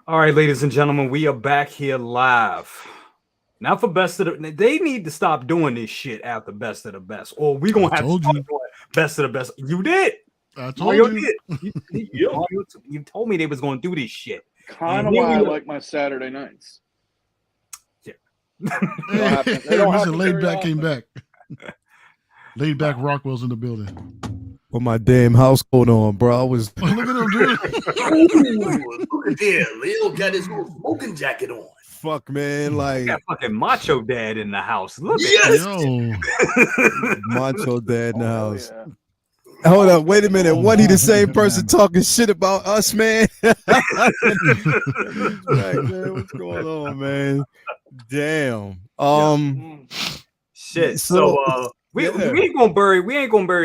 All right, ladies and gentlemen, we are back here live. Not for best of the. They need to stop doing this shit after best of the best, or we gonna I have to told start you. doing best of the best. You did. I told Mario you. did. You told me they was gonna do this shit. Kind And of here why I we are. like my Saturday nights. Yeah. They don't Mr. happen Laid very Back came often. back. Laid Back Rockwell's in the building. What my damn house going on, bro? I was Look at him doing Ooh, look at there. Leo got his little smoking jacket on. fuck, man. Like got fucking Macho Dad in the house. Look Yes. yo. Macho Dad in the house. Yeah. Hold up, wait a minute. Wasn't he the same person talking shit about us, man? Right, man? What's going on, man? Damn. shit. So, We ain't gonna bury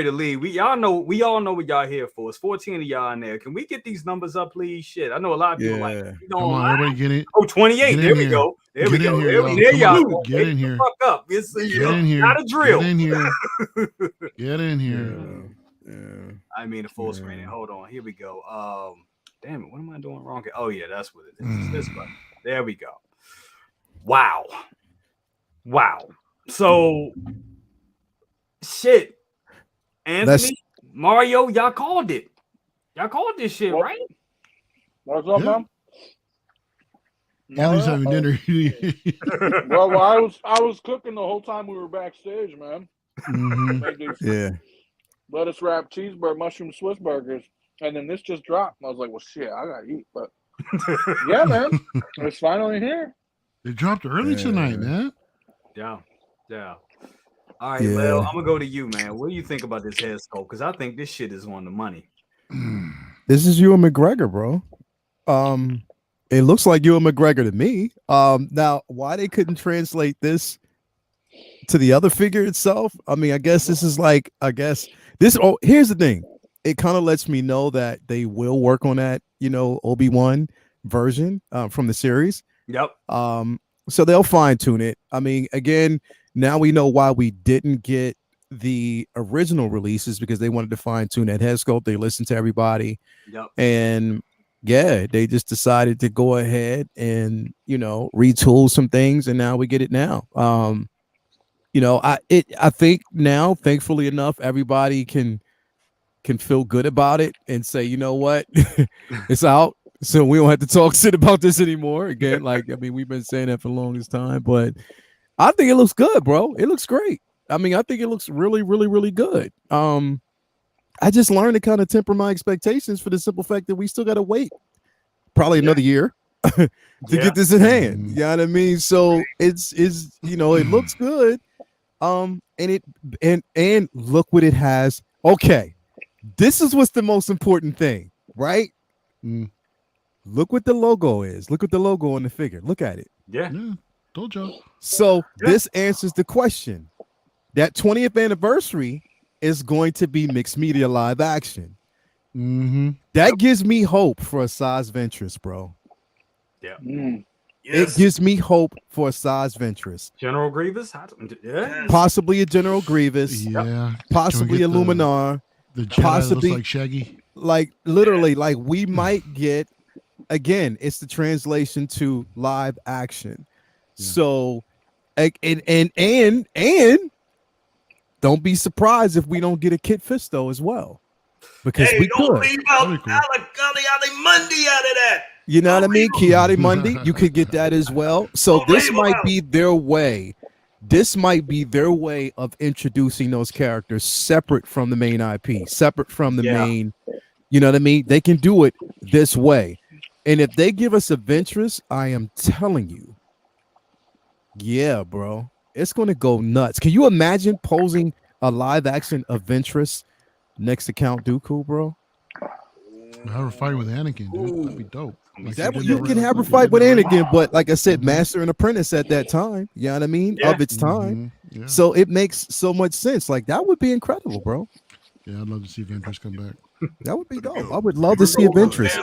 the lead. We all know what y'all here for. It's 14 of y'all in there. Can we get these numbers up, please? Shit. I know a lot of people like you know, Come on, everybody get it. oh, 28. Get in There we here. go. There we Get in go. here, There y'all. y'all Come go. on. Get Wake in the here. fuck up. It's Get in here. not a drill. Get in here. Get in here. Yeah. I mean, a full screen. Hold on. Here we go. Damn it. What am I doing wrong? Oh, yeah, that's what it is. This button. There we go. Wow. So, shit. Anthony, Mario, y'all called it. Y'all called this shit, right? What's up, man? Allie's having dinner. Well, I was cooking the whole time we were backstage, man. Made these Yeah. lettuce wrapped cheeseburger, mushroom Swiss burgers, and then this just dropped. I was like, well, shit, I gotta eat. But yeah, man, it's finally here. They dropped early tonight, man. Yeah. All right, Yeah. Leo, I'm gonna go to you, man. What do you think about this head sculpt? Because I think this shit is on the money. This is Ewan McGregor, bro. It looks like Ewan McGregor to me. Now, why they couldn't translate this to the other figure itself? I mean, I guess this is like, this. Oh, here's the thing. It kind of lets me know that they will work on that, Obi-Wan version from the series. Yep. So they'll fine tune it. I mean, again, now we know why we didn't get the original releases because they wanted to fine tune that head sculpt. They listened to everybody. Yep. And yeah, they just decided to go ahead and, retool some things. And now we get it now. I think now, thankfully enough, everybody can feel good about it and say, you know what, it's out. So we don't have to talk shit about this anymore. Again, we've been saying that for the longest time, but I think it looks good, bro. It looks great. I mean, I think it looks really, really, really good. I just learned to kind of temper my expectations for the simple fact that we still got to wait probably another year to get this in hand. You know what I mean? So it looks good. And look what it has. Okay. This is what's the most important thing, right? Look what the logo is. Look at the logo on the figure. Look at it. Yeah. Told you. So this answers the question. That 20th anniversary is going to be mixed media live action. That gives me hope for a Size Ventress, bro. Yeah. It gives me hope for a Size Ventress. General Grievous? Yeah. Possibly a General Grievous. Yeah. Possibly a Luminar. The Jedi possibly looks like Shaggy. Like literally, like we might get, again, it's the translation to live action. Yeah. So and don't be surprised if we don't get a Kit Fisto as well. Because we don't could. leave out Ali Mundi out of that. You know what I mean? Kiadi Mundi, you could get that as well. So this might be their way. This might be their way of introducing those characters separate from the main IP, separate from the main, you know what I mean? They can do it this way. And if they give us a Ventress, I am telling you, yeah, bro, it's going to go nuts. Can you imagine posing a live action Ventress next to Count Dooku, bro? Have her fight with Anakin, dude. That'd be dope. Like you can have her fight with Anakin, but like I said, Master and Apprentice at that time, you know what I mean? Of its time. Yeah. So it makes so much sense. Like that would be incredible, bro. Yeah, I'd love to see Ventress come back. That would be dope. I would love to see a Ventress.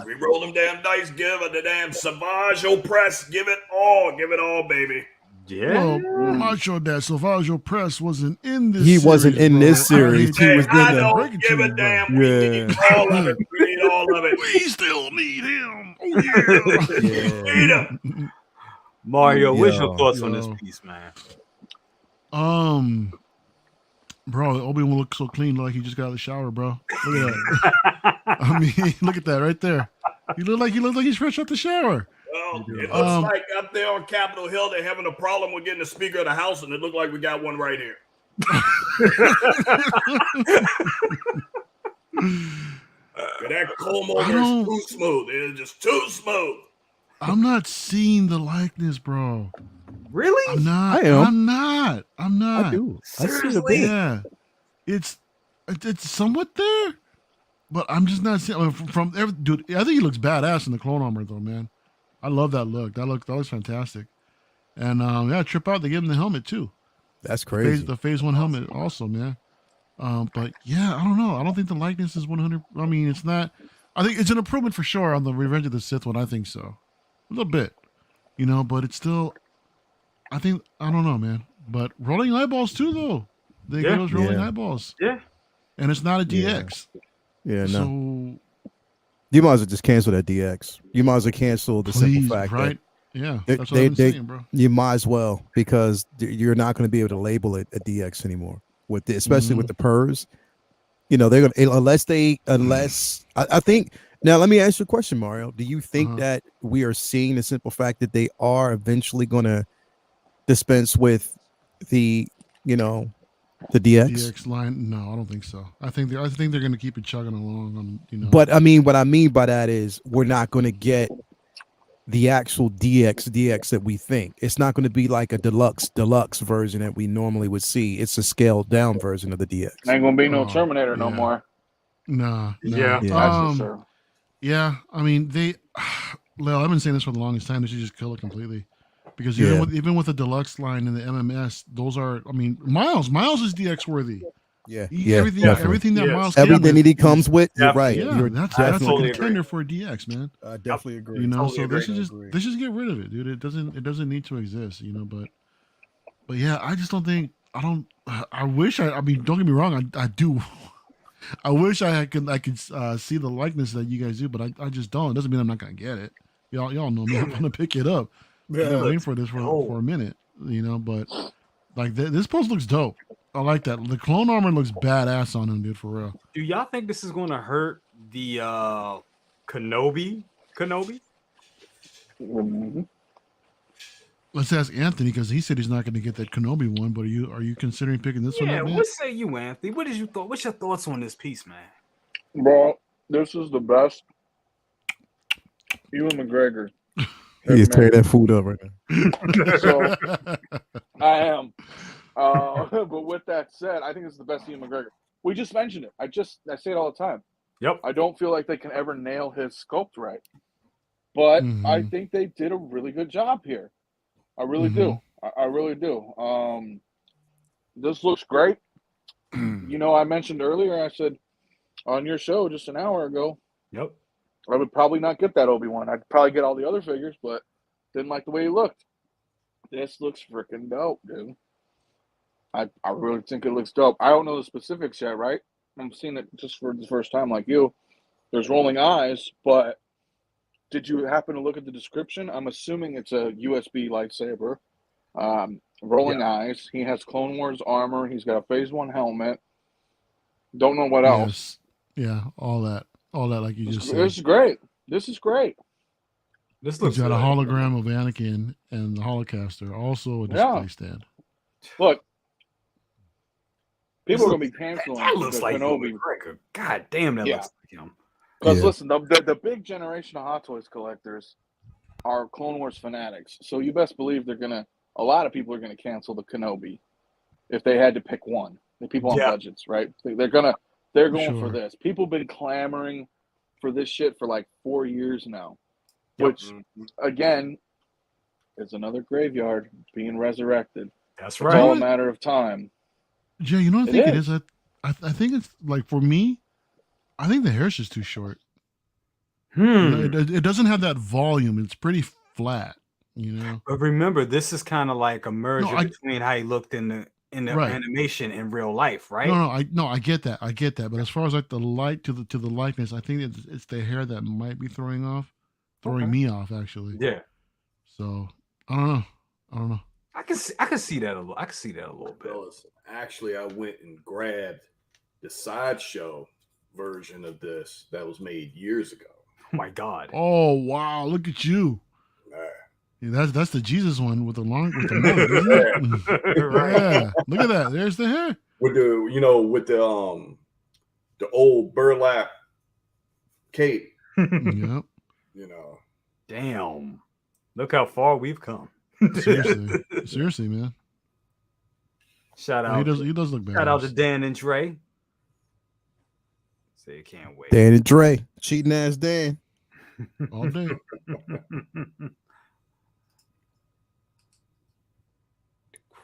We roll them damn dice, give it the damn Savage Opress, give it all, baby. Yeah. Well, Macho Dad Savage Opress wasn't in this. He wasn't in this series. He was in I don't give a damn. We need all of it. We need all all of it. We still need him. Oh yeah. Need him. Mario, what's your Yo, thoughts on this piece, man? Bro, Obi-Wan looks so clean, like he just got out of the shower, bro. Look at that. I mean, look at that right there. He look like he's fresh out the shower. Well, it looks like up there on Capitol Hill, they're having a problem with getting the Speaker of the House, and it looked like we got one right here. That comb over is too smooth. It's just too smooth. I'm not seeing the likeness, bro. Really? I'm not. I am. I'm not. I'm not. I do. I see the Seriously? bit. Yeah, it's somewhat there, but I'm just not seeing from every dude. I think he looks badass in the clone armor, though, man. I love that look. That looks fantastic. And yeah, trip out. They give him the helmet too. That's crazy. The phase 1 helmet also, man. But yeah, I don't know. I don't think the likeness is 100. I mean, it's not. I think it's an improvement for sure on the Revenge of the Sith one. I think so, a little bit, but it's still. I don't know, man. But rolling eyeballs too, though. They give us rolling eyeballs. Yeah. And it's not a DX. Yeah, no. So You might as well just cancel that DX. You might as well cancel the simple fact right? that Yeah, that's what I'm saying, bro. you might as well, because you're not going to be able to label it a DX anymore. Especially with the PERS, they're going to unless I think. Now, let me ask you a question, Mario. Do you think that we are seeing the simple fact that they are eventually going to dispense with the DX? DX line? No, I don't think so. I think they're going to keep it chugging along. But I mean, what I mean by that is we're not going to get the actual DX that we think. It's not going to be like a deluxe version that we normally would see. It's a scaled down version of the DX. Ain't gonna be no Terminator no more. Nah. Yeah. That's for sure. Yeah, I mean Lil, I've been saying this for the longest time. They should just kill it completely, because even with the deluxe line and the MMS, those are. I mean, Miles is DX worthy. Yeah, everything that Miles. Everything that he comes with, you're right. Yeah, You're that's a contender for a DX, man. I definitely agree. So they should get rid of it, dude. It doesn't need to exist, But yeah, I just don't think. I wish. I mean, don't get me wrong. I do. I wish I could see the likeness that you guys do, but I just don't. It doesn't mean I'm not gonna get it. Y'all know me. I'm gonna pick it up. I've been waiting for this for a minute, But like this post looks dope. I like that. The clone armor looks badass on him, dude. For real. Do y'all think this is going to hurt the Kenobi? Mm-hmm. Let's ask Anthony, because he said he's not going to get that Kenobi one. But are you considering picking this one up, man? What say you, Anthony? What's your thoughts on this piece, man? Bro, this is the best. Ewan McGregor. He's tearing that food up right now. So I am. But with that said, I think it's the best Ewan McGregor. We just mentioned it. I say it all the time. Yep. I don't feel like they can ever nail his sculpt right. But I think they did a really good job here. I really do. I really do. This looks great. I mentioned earlier, I said on your show just an hour ago, yep, I would probably not get that Obi-Wan. I'd probably get all the other figures, but didn't like the way he looked. This looks freaking dope, dude. I really think it looks dope. I don't know the specifics yet, right? I'm seeing it just for the first time like you. There's rolling eyes, but did you happen to look at the description? I'm assuming it's a USB lightsaber. Rolling eyes. He has Clone Wars armor. He's got a Phase 1 helmet. Don't know what else. Yeah, all that like you just said. This is great. This looks got good. a hologram of Anakin and the Holocaster, also a display stand. Look, people are going to be canceling that looks like Kenobi. McGregor. God damn, that looks like him. Because listen, the big generation of Hot Toys collectors are Clone Wars fanatics. So you best believe a lot of people are gonna cancel the Kenobi if they had to pick one. The people on budgets, right? They're going for this. People have been clamoring for this shit for like 4 years now. Which again is another graveyard being resurrected. That's It's right. all a matter of time. Jay, you know what I think it is? I think it's like, for me, I think the hair's just too short. It doesn't have that volume. It's pretty flat, But remember, this is kind of like a merger between how he looked in in the Right. animation in real life, right? No, I get that. But as far as like the light to the likeness, I think it's the hair that might be throwing me off actually. Yeah. So I don't know. I can see that a little. I can see that a little bit. Fellas, actually, I went and grabbed the sideshow version of this that was made years ago. Oh my God. Oh wow, look at you. Yeah, that's the Jesus one with the mug, isn't it? Right. Yeah, look at that. There's the hair. With the old burlap cape. Yep. Damn. Look how far we've come. Seriously, man. Shout out. He does look bad. Shout out to Dan and Dre. Say can't wait. Dan and Dre, cheating ass Dan. All day.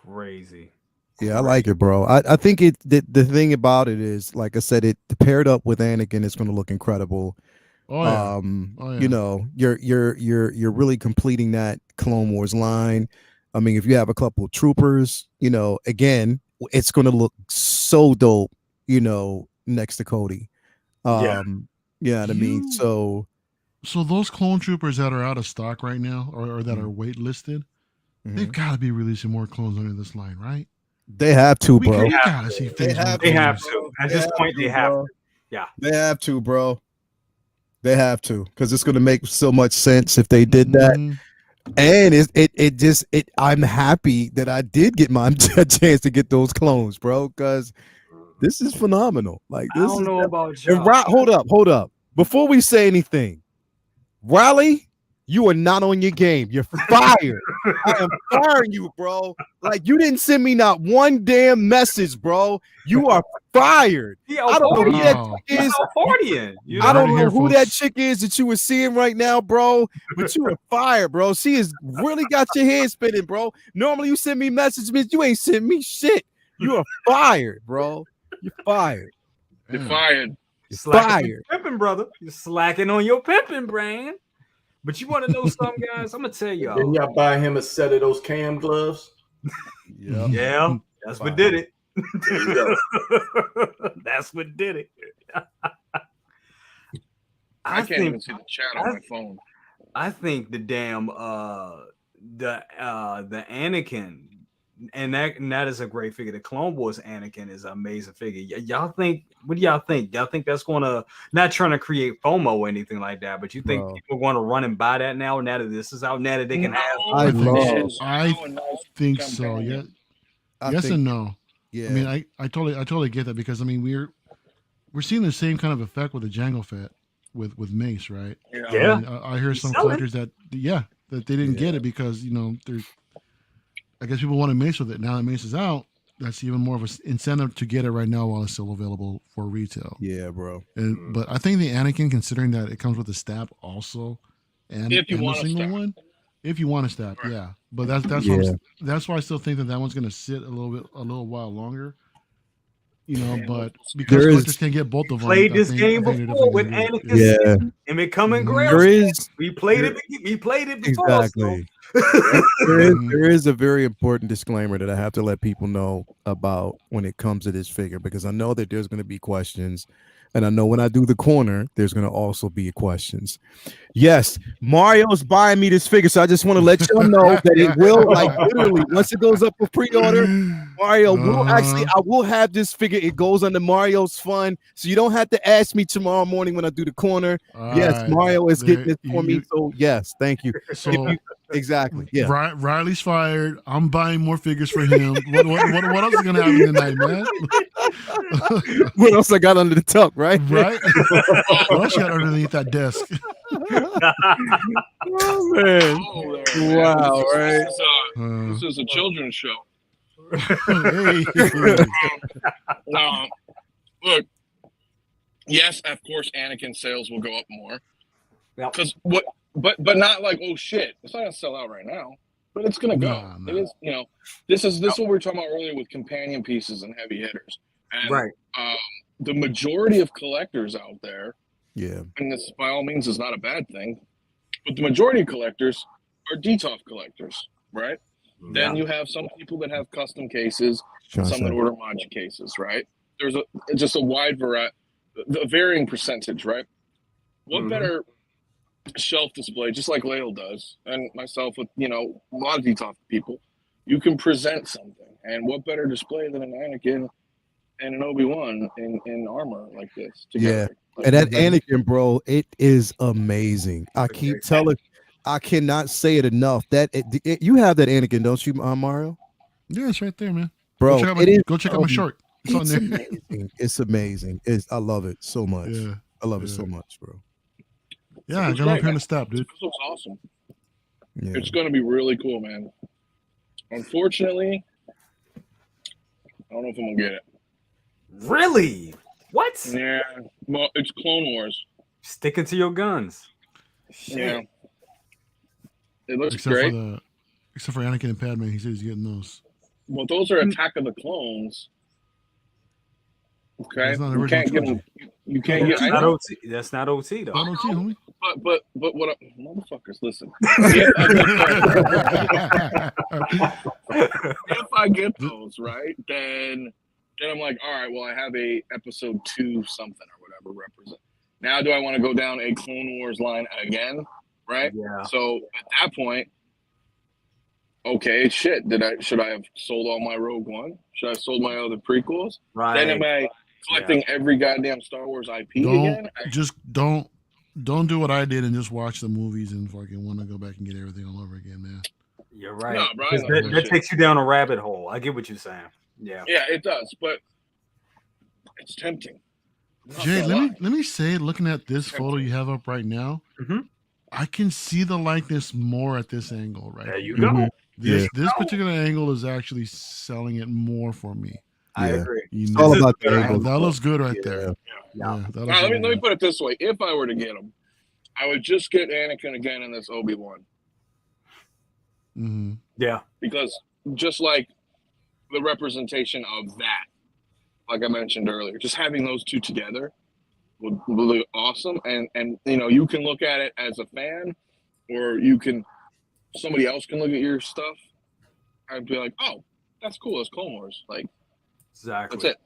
Crazy. Yeah, I like it, bro. I think the thing about it is, like I said, it paired up with Anakin, it's going to look incredible. Oh yeah. You know, you're really completing that Clone Wars line. I mean, if you have a couple of troopers, you know, again, it's going to look so dope, you know, next to Cody. Yeah, what I mean. So those clone troopers that are out of stock right now, or that are waitlisted, they've got to be releasing more clones under this line, right? They have to, bro. We gotta see things. They have to. At this point, they have to. Yeah, they have to, bro. They have to, because it's going to make so much sense if they did that. And I'm happy that I did get my chance to get those clones, bro, because this is phenomenal. Like, this I don't know about you. Hold up. Before we say anything, Riley, you are not on your game. You're fired. I am firing you, bro. Like, you didn't send me not one damn message, bro. You are fired. I don't know who that chick is. I don't know who that chick is that you were seeing right now, bro. But you are fired, bro. She has really got your head spinning, bro. Normally you send me messages, bitch. You ain't send me shit. You are fired, bro. You're fired. You're fired. You're fired. Pimping, brother. You're slacking on your pimping, brain. But you want to know something, guys? I'm gonna tell y'all. Didn't y'all buy him a set of those cam gloves? Yeah, that's what did it. That's what did it. I can't even see the chat on my phone. I think the damn the Anakin, and that is a great figure. The Clone Wars Anakin is an amazing figure. Y'all think? What do y'all think? Y'all think that's gonna, not trying to create FOMO or anything like that, but you think people are gonna run and buy that now that this is out, now that they can have? I think so. Yeah. Yes and no. Yeah. I mean, I totally get that, because I mean we're seeing the same kind of effect with the Jango Fett with Mace, right? Yeah. I mean, I hear some collectors that they didn't get it because, you know, I guess people wanted Mace with it. Now that Mace is out, that's even more of an incentive to get it right now while it's still available for retail. Yeah, bro. But I think the Anakin, considering that it comes with a stab also, and a single one, if you want a stab, yeah. But that's why I still think that one's going to sit a little while longer. You know, but because collectors can get both of them. Played this game before with Anakin and it coming grail. We played it before. Exactly. There is a very important disclaimer that I have to let people know about when it comes to this figure, because I know that there's going to be questions, and I know when I do the corner, there's going to also be questions. Yes, Mario's buying me this figure, so I just want to let y'all know that it will, like, literally, once it goes up for pre-order, Mario will I will have this figure. It goes under Mario's fund, so you don't have to ask me tomorrow morning when I do the corner. Yes, Mario is getting this for me, so yes, thank you. So exactly. Yeah. Riley's fired. I'm buying more figures for him. What else is gonna happen tonight, man? What else I got under the tuck, right? Right. What else you got underneath that desk? Oh man! Wow! Right. This is a children's show. Look. Yes, of course, Anakin sales will go up more. Because But not like, oh shit, it's not gonna sell out right now, but it's gonna go. No. It is, you know, this is what we were talking about earlier with companion pieces and heavy hitters. And the majority of collectors out there, and this by all means is not a bad thing, but the majority of collectors are DTOF collectors, right? Then you have some people that have custom cases, some that order manji cases, right? There's just a wide variety, a varying percentage, right? What better shelf display, just like Layla does, and myself with, a lot of Detox people, you can present something. And what better display than an Anakin and an Obi-Wan in armor like this together? Yeah. And that Anakin, bro, it is amazing. I keep telling, I cannot say it enough. That you have that Anakin, don't you, Mario? Yeah, it's right there, man. Bro, go check out my short. It's on there. Amazing. It's amazing. I love it so much. Yeah, I love it so much, bro. Yeah, I got up here in the step, dude. This looks awesome. Yeah. It's going to be really cool, man. Unfortunately, I don't know if I'm going to get it. Really? What? Yeah. Well, it's Clone Wars. Sticking to your guns. Shit. Yeah. It looks great. Except for Anakin and Padme, he says he's getting those. Well, those are Attack of the Clones. Okay. You can't get them. You can't get. That's not OT. That's not OT though. Not OT, homie. But what? Motherfuckers, listen. If I get those right, then I'm like, all right. Well, I have a episode 2 something or whatever represent. Now, do I want to go down a Clone Wars line again? Right. Yeah. So at that point, okay, shit. Should I have sold all my Rogue One? Should I have sold my other prequels? Right. Then am I collecting every goddamn Star Wars IP again? Don't do what I did and just watch the movies and fucking want to go back and get everything all over again, man. You're right. No, Brian, that takes you down a rabbit hole. I get what you're saying. Yeah. Yeah, it does, but it's tempting. Jay, let me say, looking at this photo you have up right now, I can see the likeness more at this angle, right? There you go. This particular angle is actually selling it more for me. I agree. It's all about the angle. That looks good right there. Yeah. Let me put it this way: if I were to get them, I would just get Anakin again in this Obi-Wan. Mm-hmm. Yeah, because just like the representation of that, like I mentioned earlier, just having those two together would be awesome. And you can look at it as a fan, or somebody else can look at your stuff and be like, oh, that's cool. It's Clone Wars. Like, exactly. That's it.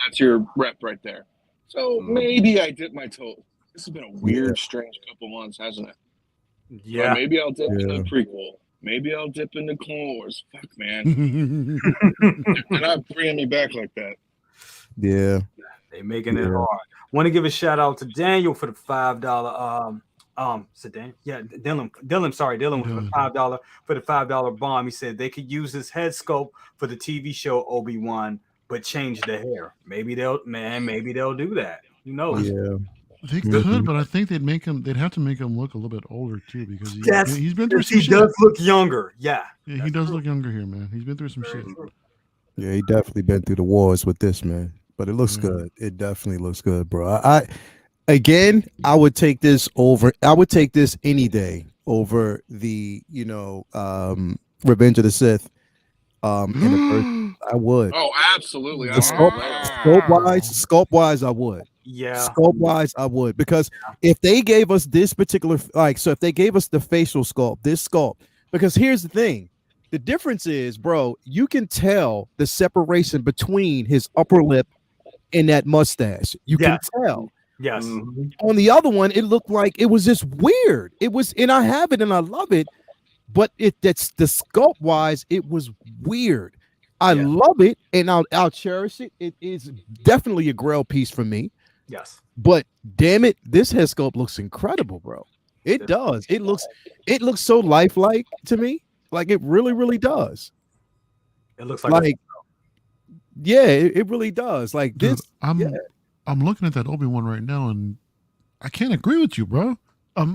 That's your rep right there. So maybe I dip my toe. This has been a weird, strange couple months, hasn't it? Yeah. So maybe I'll dip into the prequel. Maybe I'll dip into Clone Wars. Fuck, man. They're not bringing me back like that. Yeah. They making it hard. Want to give a shout out to Daniel for the $5 Dylan with the $5 bomb. He said they could use this head sculpt for the TV show Obi-Wan, but change the hair. Maybe they'll do that. Who knows? Yeah. They could, but I think they'd have to make him look a little bit older too, because he's been through some shit. He does look younger. Yeah, he does look younger here, man. He's been through some shit. Yeah, he definitely been through the wars with this, man. But it looks good. It definitely looks good, bro. I would take this over. I would take this any day over the Revenge of the Sith. In the first, I would. Oh, absolutely. Sculpt wise, I would. Yeah. Sculpt wise, I would, because if they gave us this particular, if they gave us the facial sculpt, this sculpt, because here's the thing, the difference is, bro, you can tell the separation between his upper lip and that mustache. You can tell. Yes. On the other one, it looked like it was just weird. It was, and I have it and I love it, but that's the sculpt wise, it was weird. I love it and I'll cherish it. It is definitely a grail piece for me. Yes. But damn it, this head sculpt looks incredible, bro. It does. It looks so lifelike to me. Like it really, really does. It looks like it really does. Like dude, this. I'm looking at that Obi-Wan right now, and I can't agree with you, bro. I'm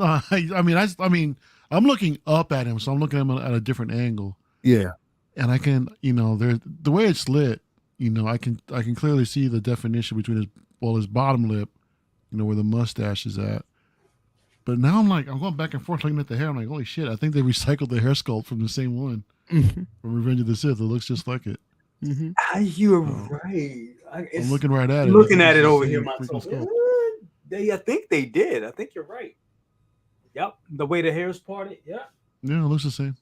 looking up at him, so I'm looking at him at a different angle. Yeah, and I can, the way it's lit, I can clearly see the definition between his bottom lip, where the mustache is at. But now I'm going back and forth looking at the hair. I'm like, holy shit! I think they recycled the hair sculpt from the same one from Revenge of the Sith. It looks just like it. You're right. I'm looking right at it. Looking at it over here myself. I think they did. I think you're right. Yep. The way the hair is parted. Yeah. Yeah, it looks the same.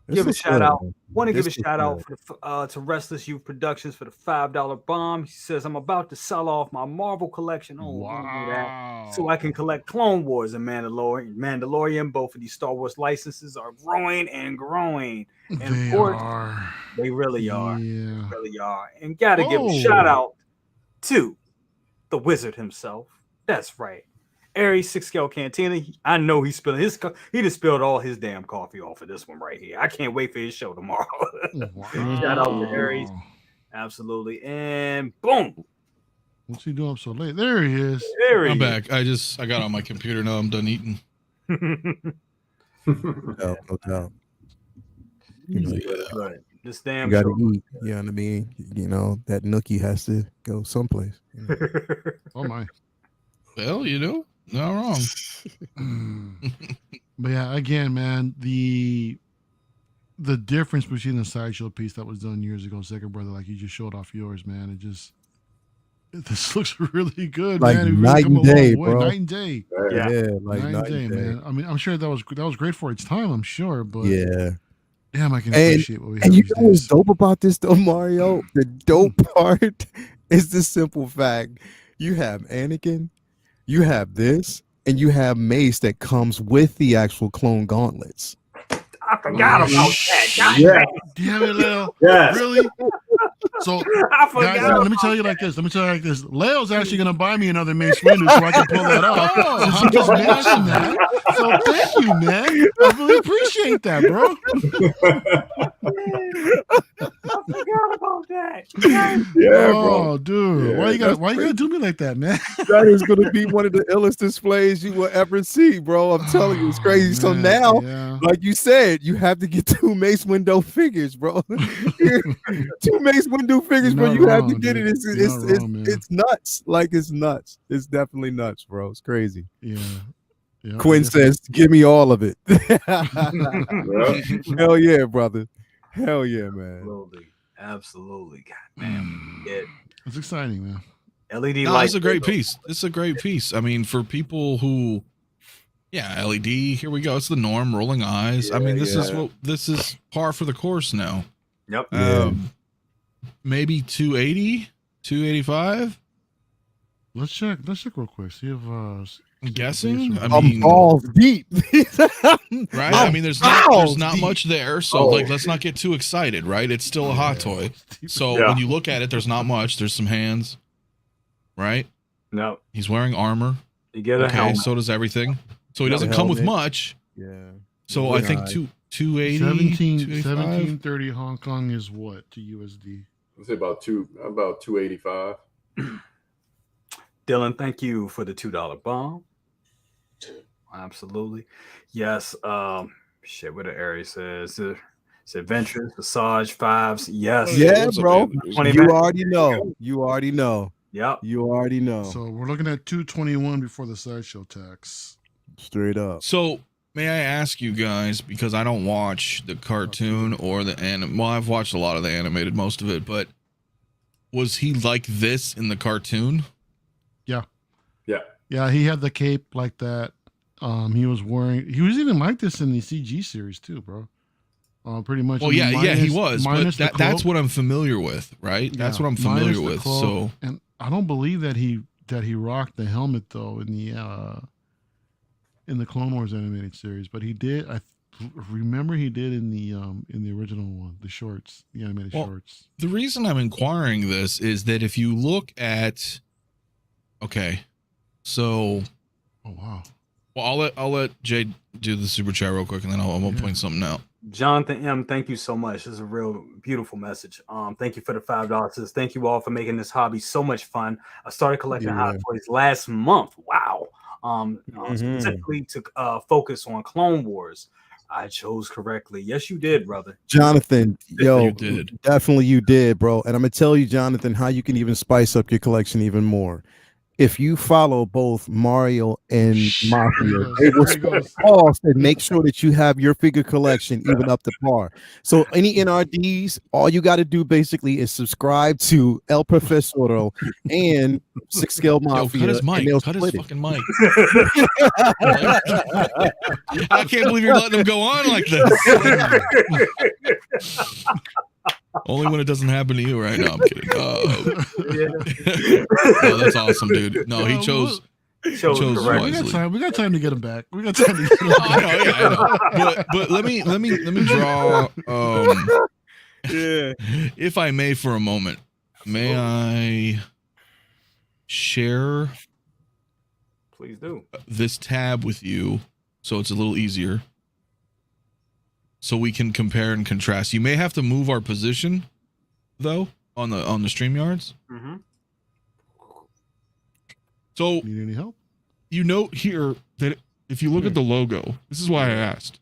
Give a shout out. Want to give a This was shout out good. for to Restless Youth Productions for the $5 bomb. He says, I'm about to sell off my Marvel collection. Oh, don't do that. So I can collect Clone Wars and Mandalorian. Both of these Star Wars licenses are growing and growing. And of They course, are. they really are. Yeah. They really are. And gotta give a shout out to the wizard himself. That's right. Aries 6 scale cantina. I know he's spilling he just spilled all his damn coffee off of this one right here. I can't wait for his show tomorrow. Wow. Shout out to Aries. Absolutely. And boom. What's he doing up so late? There he is. There he I'm is. back. I got on my computer now. I'm done eating. No doubt. Good. This damn You gotta show. eat. You know what I mean? You know, that nookie has to go someplace. You know? Oh my. Well, not wrong. But yeah, again, man, the difference between the sideshow piece that was done years ago, Second Brother, like you just showed off yours, man. This looks really good, Like man. It night really come and a long day, way. bro. Night and day. Yeah. Like Night and day, man. I mean, I'm sure that was great for its time, I'm sure, but yeah. damn, I can And- appreciate what we have And you these know what's days. dope about this though, Mario? The dope part is the simple fact you have Anakin, you have this, and you have Mace that comes with the actual clone gauntlets. I forgot about that. God Yeah. Damn it, Leo. Yes. Really? So I forgot. guys, let me tell you like this. Leo's actually gonna buy me another Mace Windu so I can pull that off. Oh, Since you just mentioned that. So thank you, man. I really appreciate that, bro. I forgot about that. Yeah, bro. Oh, dude. Yeah, why you that's gotta do me like that, man? That is gonna be one of the illest displays you will ever see, bro. I'm telling you, it's crazy. So Man, now, yeah. like you said, you have to get 2 Mace Windu figures, bro. 2 Mace Windu figures, You're bro. not You have to wrong, get dude. it. It's You're not wrong, man. it's nuts. Like it's nuts. It's definitely nuts, bro. It's crazy. Yeah. Yeah, Quinn I guess- says, "Give me all of it." Yeah. Hell yeah, brother. Hell yeah, man. Absolutely. God damn. Yeah. It's exciting, man. LED No, lights. it's a great piece. It's a great piece. I mean, for people who, LED. Here we go. It's the norm. Rolling eyes. I mean, this is par for the course now. Yep. Yeah. Maybe 280, 285. Let's check real quick. See if I'm guessing. I I'm mean, balls deep. right? I mean, there's not balls much there. So Oh, let's not get too excited, right? It's still a hot toy. So Yeah. when you look at it, there's not much. There's some hands, right? No. He's wearing armor. You get a Okay, helmet. so does everything. So he Yeah, doesn't come with helmet. much. Yeah. So I think 280, 285. 1730 Hong Kong is what to USD? Let's say about 285. Dylan, thank you for the $2 bomb. Absolutely. Yes. Shit, what the area says. It's adventures, massage, fives. Yes. Yeah, What's up, bro. man? You already know. You already know. Yep. You already know. So we're looking at 221 before the sideshow tax. Straight up. So may I ask you guys, because I don't watch the cartoon or the anime. Well, I've watched a lot of the animated, most of it, but was he like this in the cartoon? Yeah. Yeah, he had the cape like that. He was even like this in the CG series too, bro. Pretty much. Well, I mean, he was, but minus the that's cloak. what I'm familiar with, right? That's Yeah, what I'm minus familiar the with. cloak. So And I don't believe that he rocked the helmet though in the Clone Wars animated series, but he did. I remember he did in the original one, the shorts, the animated shorts. the reason I'm inquiring this is that if you look at, okay, so Oh wow. well, I'll let Jay do the super chat real quick, and then I'll point something out. Jonathan M, thank you so much. This is a real beautiful message. Thank you for the $5. Says, thank you all for making this hobby so much fun. I started collecting hot toys last month. Wow. Specifically to focus on Clone Wars. I chose correctly. Yes, you did, brother. Jonathan, yo, You did. definitely you did, bro. And I'm gonna tell you, Jonathan, how you can even spice up your collection even more. if you follow both Mario and Mafia, There he they will goes. There he goes. pause and make sure that you have your figure collection even up to par. So any NRDs, all you got to do basically is subscribe to El Profesoro and Six Scale Yo, Mafia. cut his and mic. they'll Cut his split it. fucking mic. I can't believe you're letting him go on like this. Only when it doesn't happen to you right now. I'm kidding. Oh, that's awesome, dude. No, he chose Chose correct. We got wisely. time. We got time to get him back. We got time to get him back. I know. But let me draw. If I may, for a moment, may I share Please do. this tab with you so it's a little easier, so we can compare and contrast. You may have to move our position though on the StreamYards. Mm-hmm. So Need any help? you note here that if you look at the logo, this is why I asked.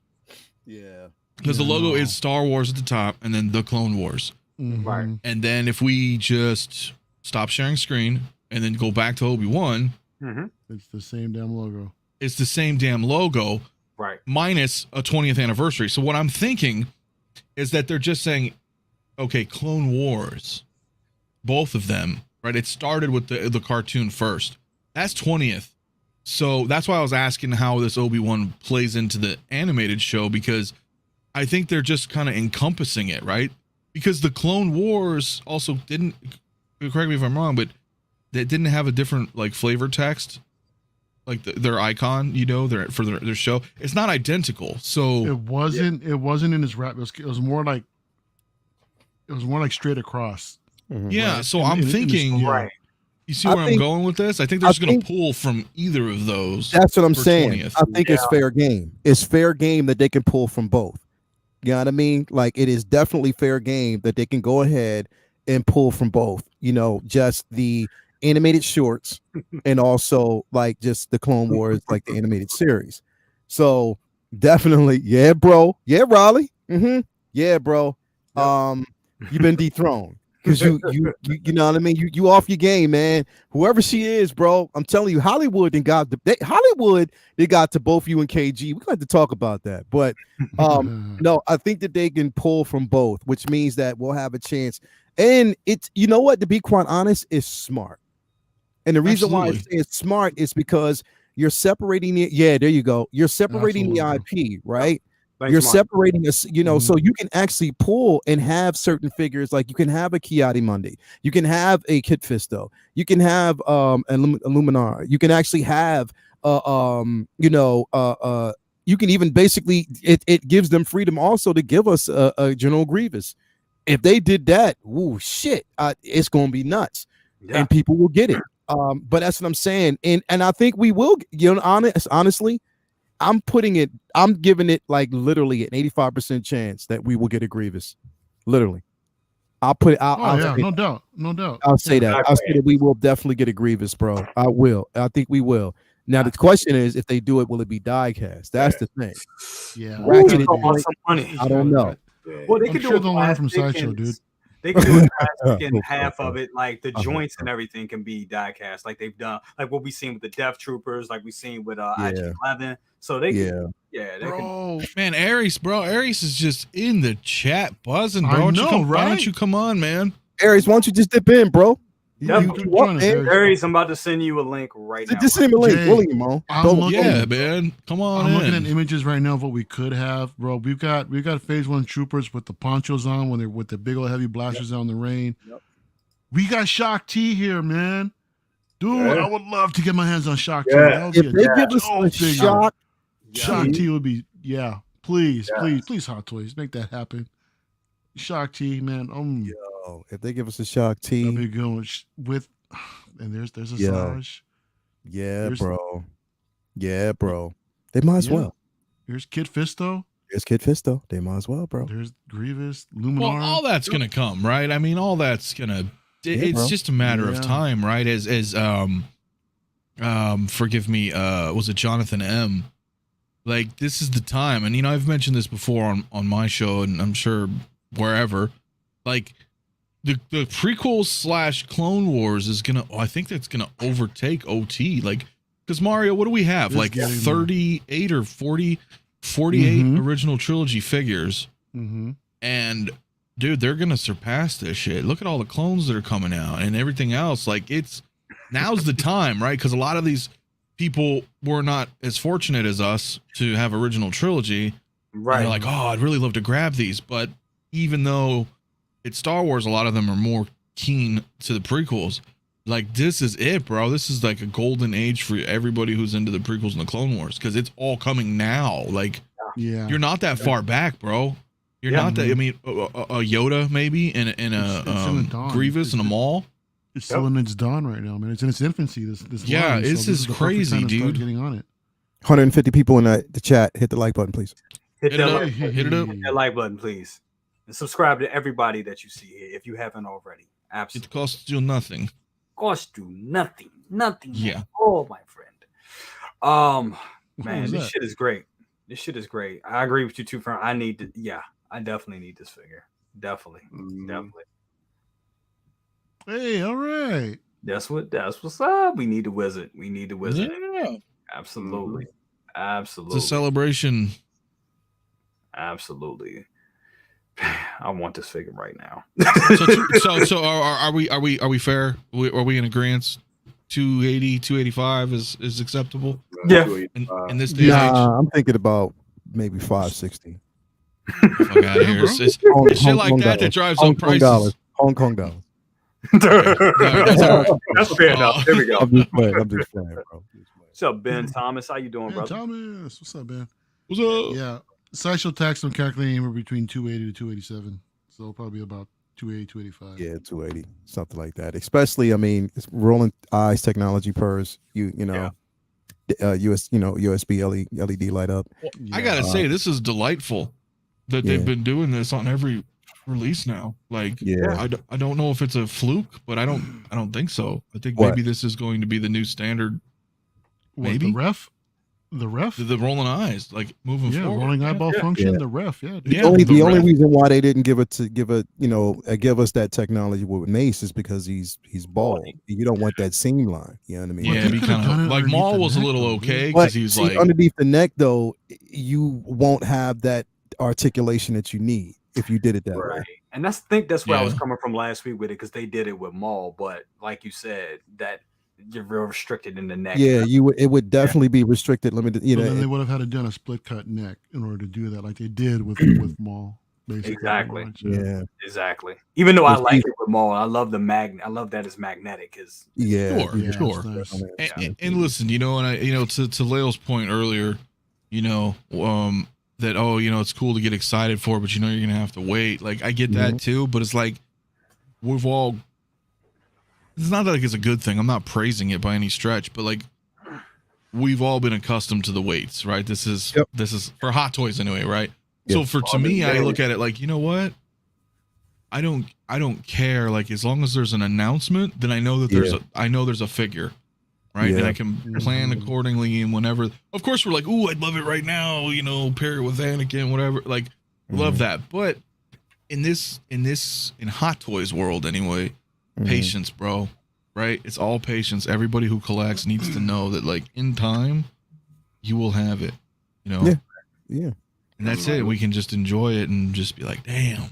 Yeah. Because the Yeah, logo no. is Star Wars at the top and then the Clone Wars. Mhm. Right. And then if we just stop sharing screen and then go back to Obi-Wan, Mm-hmm. It's the same damn logo. it's the same damn logo Right. minus a 20th anniversary. So what I'm thinking is that they're just saying, okay, Clone Wars, both of them, right? It started with the cartoon first. That's 20th. So that's why I was asking how this Obi-Wan plays into the animated show, because I think they're just kind of encompassing it, right? Because the Clone Wars also didn't, correct me if I'm wrong, but they didn't have a different like flavor text, like their icon, you know, for their show. It's not identical. So It wasn't. It wasn't in his rap. It was more like. It was more like straight across. yeah, Right. so In- I'm in his- thinking, yeah. Right. you see I where I'm think- going with this? I think they're I just going think- to pull from either of those. That's what I'm for saying. 20th. I think it's fair game. It's fair game that they can pull from both. You know what I mean? Like it is definitely fair game that they can go ahead and pull from both. You know, just the animated shorts and also like just the Clone Wars, like the animated series. So definitely, yeah, bro. Yeah, Raleigh. Yeah, bro. You've been dethroned. Because you know what I mean? You off your game, man. Whoever she is, bro, I'm telling you, Hollywood then got they got to both you and KG. We're going to have to talk about that. But no, I think that they can pull from both, which means that we'll have a chance. And it's, you know what, to be quite honest, it's smart. And the reason why I say it's smart is because you're separating it. Yeah, there you go. You're separating the IP, right? Thanks, You're Mark. separating us, you know, so you can actually pull and have certain figures. Like you can have a Kiadi Monday, you can have a Kit Fisto, you can have Illuminar, you can actually have you can even basically it gives them freedom also to give us a General Grievous. If they did that, ooh, shit, it's gonna be nuts, and people will get it. But that's what I'm saying, and I think we will. You know, honestly. I'm giving it like literally an 85% chance that we will get a Grievous. Literally. I'll say no doubt. I'll say that. I'll say that we will definitely get a Grievous, bro. I will. I think we will. Now the question is, if they do it, will it be die cast? That's the thing. Yeah. Ratchet want some money. I don't know. Well, they I'm could sure do they'll a learn from plastic Sideshow, and dude. they can do a plastic and half of it, like the joints and everything, can be die cast, like they've done, like what we've seen with the Death Troopers, like we've seen with IG-11. So they can, they Bro, Man, Aries, bro. Aries is just in the chat buzzing, bro. I Why don't you know, come- Why right? don't you come on, man? Aries, why don't you just dip in, bro? join us, Aries. Aries, I'm about to send you a link right now. Just send him a link, Jay, William, Mo. I'm looking- Yeah, man. Come on I'm in. looking at images right now of what we could have, bro. We've got phase 1 troopers with the ponchos on when they're with the big old heavy blasters out in the rain. Yep. We got Shock T here, man. Dude, Yeah. I would love to get my hands on Shock T. Yeah. That would If be they a give us dope a figure. shock, Shock T would be, yeah. Please, Yeah. please, Hot Toys, make that happen. Shock T, man. yo, if they give us a shock That'd T, be going with, and there's a Yeah. Sarge. yeah, Here's- bro. Yeah, bro. They might as Yeah. well. Here's Kid Fisto. There's Kid Fisto. They might as well, bro. There's Grievous, Luminar. Well, all that's gonna come, right? I mean, all that's gonna. It's bro. just a matter of Yeah. time, right? As forgive me, was it Jonathan M? Like, this is the time, and I've mentioned this before on my show, and I'm sure wherever. Like, the prequel / Clone Wars is gonna. I think that's gonna overtake OT. Like, because Mario, what do we have? It's Like getting- 38 or 48 Mhm. original trilogy figures, Mm-hmm. and dude, they're gonna surpass this shit. Look at all the clones that are coming out and everything else. Like, it's now's the time, right? Because a lot of these people were not as fortunate as us to have original trilogy. And Right. they're like, oh, I'd really love to grab these, but even though it's Star Wars, a lot of them are more keen to the prequels. Like, this is it, bro. This is like a golden age for everybody who's into the prequels and the Clone Wars, because it's all coming now. Like, Yeah. you're not that far back, bro. You're Yeah. not that. I mean, a Yoda maybe, and It's in the dawn. Grievous and a Maul. It's still in its dawn right now, man. It's in its infancy. This Yeah, line, this is the perfect crazy, time to start dude. Getting on it. 150 people in the chat. Hit the like button, please. Hit Hit it that, up. like, Hit it up. hit that like button, please. And subscribe to everybody that you see here if you haven't already. It Absolutely. costs you nothing. Cost you nothing. Nothing. Yeah. Oh, my friend. What Man, was this that? shit is great. This shit is great. I agree with you too, friend. I need to, yeah, I definitely need this figure. Definitely. Definitely. Hey, all right. That's what's up. We need the wizard. We need the wizard. Yeah. Absolutely. It's Absolutely. a celebration. Absolutely. I want this figure right now. So are we fair? Are we in agreement? 280, 285 is acceptable Yeah. in this day and age. Nah, I'm thinking about maybe 560. Fuck out of here. It's shit like that drives up prices. Hong Kong dollars. That's all right. That's fair enough. There we go. I'm just playing, bro. Just playing. What's up, Ben Thomas? How you doing, Hey, brother? Thomas, what's up, man? What's up? Yeah, Sideshow tax on calculating were between 280 to 287, so probably about 280, 285. Yeah, 280, something like that. Especially, I mean, it's rolling eyes technology pers. USB LED light up. I gotta say, this is delightful that they've been doing this on every release now. Like, Yeah. I don't know if it's a fluke, but I don't think so. I think What? maybe this is going to be the new standard. What, Maybe? the ref, The rolling eyes, like moving yeah, forward. rolling eyeball Yeah. function, Yeah. the ref, yeah, dude. Yeah. The only ref. reason why they didn't give us that technology with Mace is because he's bald. You don't want that seam line. You know what I mean? Yeah, they it'd be could've kind done of it like underneath Maul the was a neck, little though, okay But because he's see, like, underneath the neck, though, you won't have that articulation that you need if you did it that way. Right. And I think that's where I was Yeah. coming from last week with it, because they did it with Maul, but like you said, that you're real restricted in the neck. Yeah, it would definitely be restricted, limited. You So then know, they would have had to done a split cut neck in order to do that, like they did with Maul, basically. Exactly. pretty much, yeah, Exactly. Even though I Because like it with Maul, I love the I love that it's magnetic. Is yeah. Sure. Yeah, Sure. it's nice. and listen, and to Lael's point earlier, that it's cool to get excited for, but you're gonna have to wait. Like, I get that too, but it's like it's not like it's a good thing. I'm not praising it by any stretch, but like, we've all been accustomed to the waits, right? This is for Hot Toys anyway, right? Yep. So to me, I look at it like, you know what? I don't care. Like, as long as there's an announcement, then I know that there's a figure, right? And Yeah. I can plan accordingly. And whenever, of course, we're like, ooh, I'd love it right now. Pair it with Anakin, whatever. Like, love that. But in Hot Toys world anyway, patience, bro. Right? It's all patience. Everybody who collects needs to know that, like, in time, you will have it. Yeah. And that's it. We can just enjoy it and just be like, damn.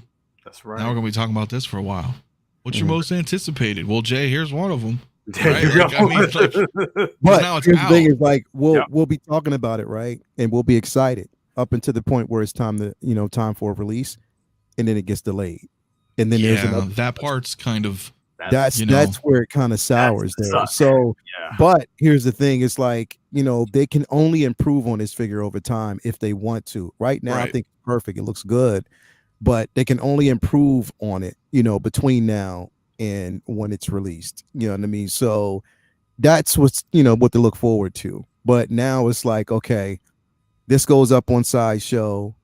that's right. Now we're gonna be talking about this for a while. What's your most anticipated? Well, Jay, here's one of them. There Right? you Like, go. I mean, like, But now it's here's the out. thing is, like, Yeah. we'll be talking about it, right? And we'll be excited up until the point where it's time for a release, and then it gets delayed, and then there's another. that part's kind of That's where it kind of sours there. sucks. So, Yeah. but here's the thing: it's like, they can only improve on this figure over time if they want to. Right now, I Right. think it's perfect. It looks good, but they can only improve on it, between now and when it's released. You know what I mean? So that's what to look forward to. But now it's like, okay, this goes up on Sideshow.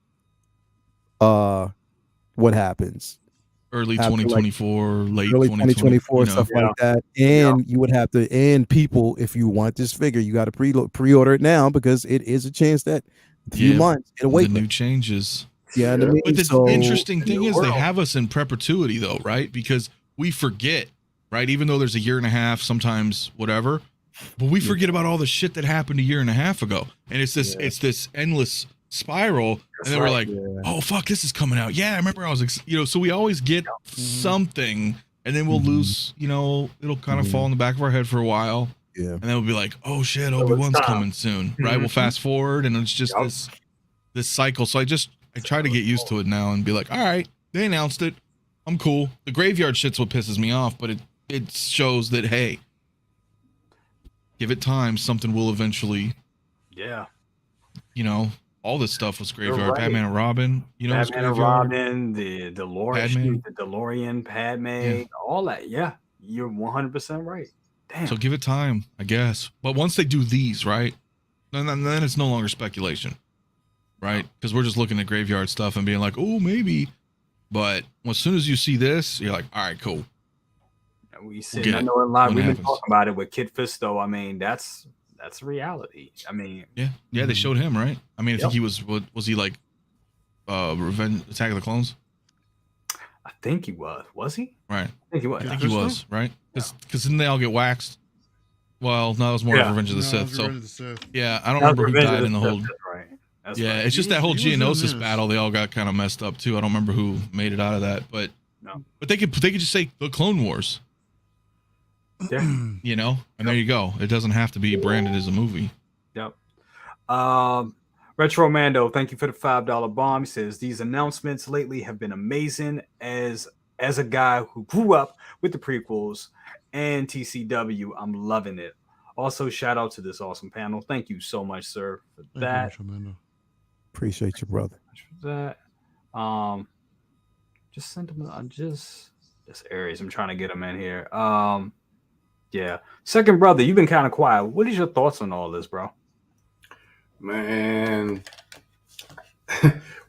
What happens? early After, 2024, late Early 2024, 2024, stuff like that. And you would have to, and people, if you want this figure, you got to pre-order it now, because it is a chance that a few months it'll the wait. new changes. Yeah, I Yeah. mean, But the so interesting thing the is they world. have us in perpetuity though, right? Because we forget, right? Even though there's a year and a half, sometimes whatever, but we forget about all the shit that happened a year and a half ago. And it's this endless spiral. That's And then we're right. like, oh fuck, this is coming out. Yeah, I remember I was, so we always get something, and then we'll lose. It'll kind of fall in the back of our head for a while, yeah. and then we'll be like, oh shit, it's Obi-Wan's time. coming soon, right? We'll fast forward, and it's just Yup. this cycle. So I try to get used to it now and be like, all right, they announced it, I'm cool. The graveyard shit's what pisses me off, but it shows that, hey, give it time, something will eventually, Yeah. all this stuff was graveyard. right. Batman and Robin, was Batman and graveyard. Robin, the Padme. DeLorean, Padme, Yeah. all that. Yeah, you're 100% right. Damn. So give it time, I guess. But once they do these, right, then it's no longer speculation, right? Because we're just looking at graveyard stuff and being like, oh, maybe. But as soon as you see this, you're like, all right, cool. We said, get I it know a lot. when it We've been happens. talking about it with Kid Fisto. I mean, that's reality. I mean, Yeah, they showed him, right? I mean, I think Yep. he was he like Revenge Attack of the Clones? I think he was. Was he? Right. I think he was. I think Yeah. he was, right? Because didn't they all get waxed? Well, no, it was more Yeah. of Revenge of the No, Sith. it's So Revenge of the Sith. yeah, I don't That was remember who Revenge of died in the Sith, whole. that's right. That's Yeah, right. it's just He that whole was in Geonosis this. battle. They all got kind of messed up too. I don't remember who made it out of that, but No. they could just say the Clone Wars, Yeah. and there you go. It doesn't have to be branded as a movie. Yep. Retro Mando, thank you for the $5 bomb. He says these announcements lately have been amazing. As a guy who grew up with the prequels and TCW, I'm loving it. Also, shout out to this awesome panel. Thank you so much, sir, for Thank you, that. Retro Mando. Appreciate you, brother. For that. Just send them. Just Aries. I'm trying to get them in here. Yeah. Second brother, you've been kind of quiet. What is your thoughts on all this, bro? Man,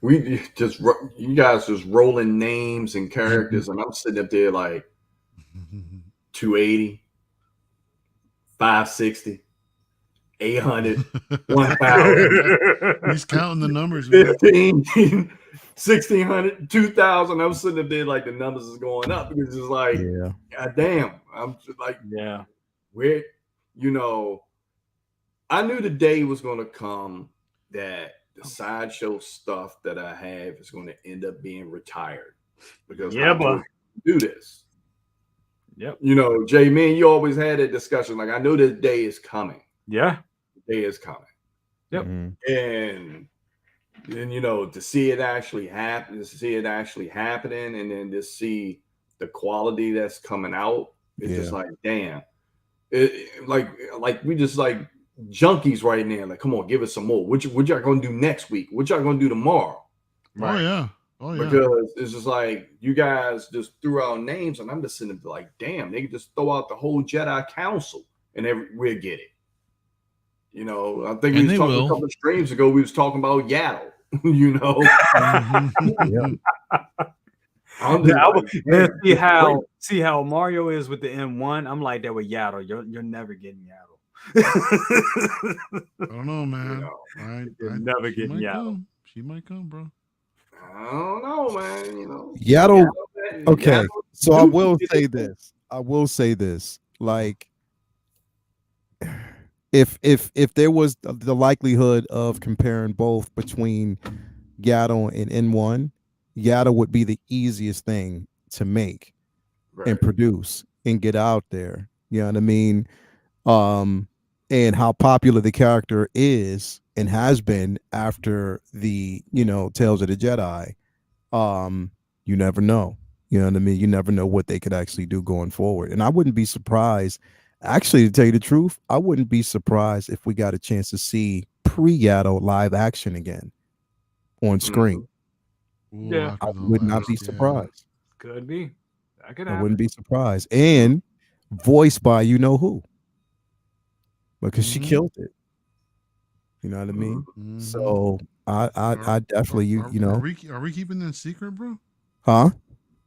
you guys just rolling names and characters, and I'm sitting up there like 280, 560, 800, 1,000, He's counting the numbers. Man. 15, 1,600, 2,000. I'm sitting up there like the numbers is going up because it's like, Yeah. God damn. I'm just like, Yeah. where, I knew the day was going to come that the sideshow stuff that I have is going to end up being retired because Yeah, I but do this. Yep. Jay, man, you always had that discussion. Like, I know this day is coming. Yeah. The day is coming. Yep. Mm-hmm. And then, to see it actually happen, to see it actually happening, and then to see the quality that's coming out, it's just like, damn. Like we just like junkies right now. Like, come on, give us some more. What y'all gonna do next week? What y'all gonna do tomorrow? Oh yeah. Oh yeah. Because it's just like you guys just threw out names, and I'm just sitting there like, damn, they could just throw out the whole Jedi Council, and we'll get it. I think we was talking a couple of streams ago. We was talking about Yaddle. See how Mario is with the M1. I'm like that with Yaddle. You're never getting Yaddle. I don't know, man. You're never getting Yaddle. She might come, bro. I don't know, man. Yaddle. Okay, so I will say this. Like, if there was the likelihood of comparing both between Yaddle and N1, Yaddle would be the easiest thing to make and produce and get out there. You know what I mean? And how popular the character is and has been after the, Tales of the Jedi. You never know. You know what I mean? You never know what they could actually do going forward. And I wouldn't be surprised, actually, to tell you the truth, I wouldn't be surprised if we got a chance to see pre-Yaddle live action again on screen. Yeah, I would not be surprised. Could be. That could I happen. wouldn't be surprised. And voiced by who. Because she killed it. You know what I mean? Mm-hmm. So I definitely Are we keeping that secret, bro? Huh?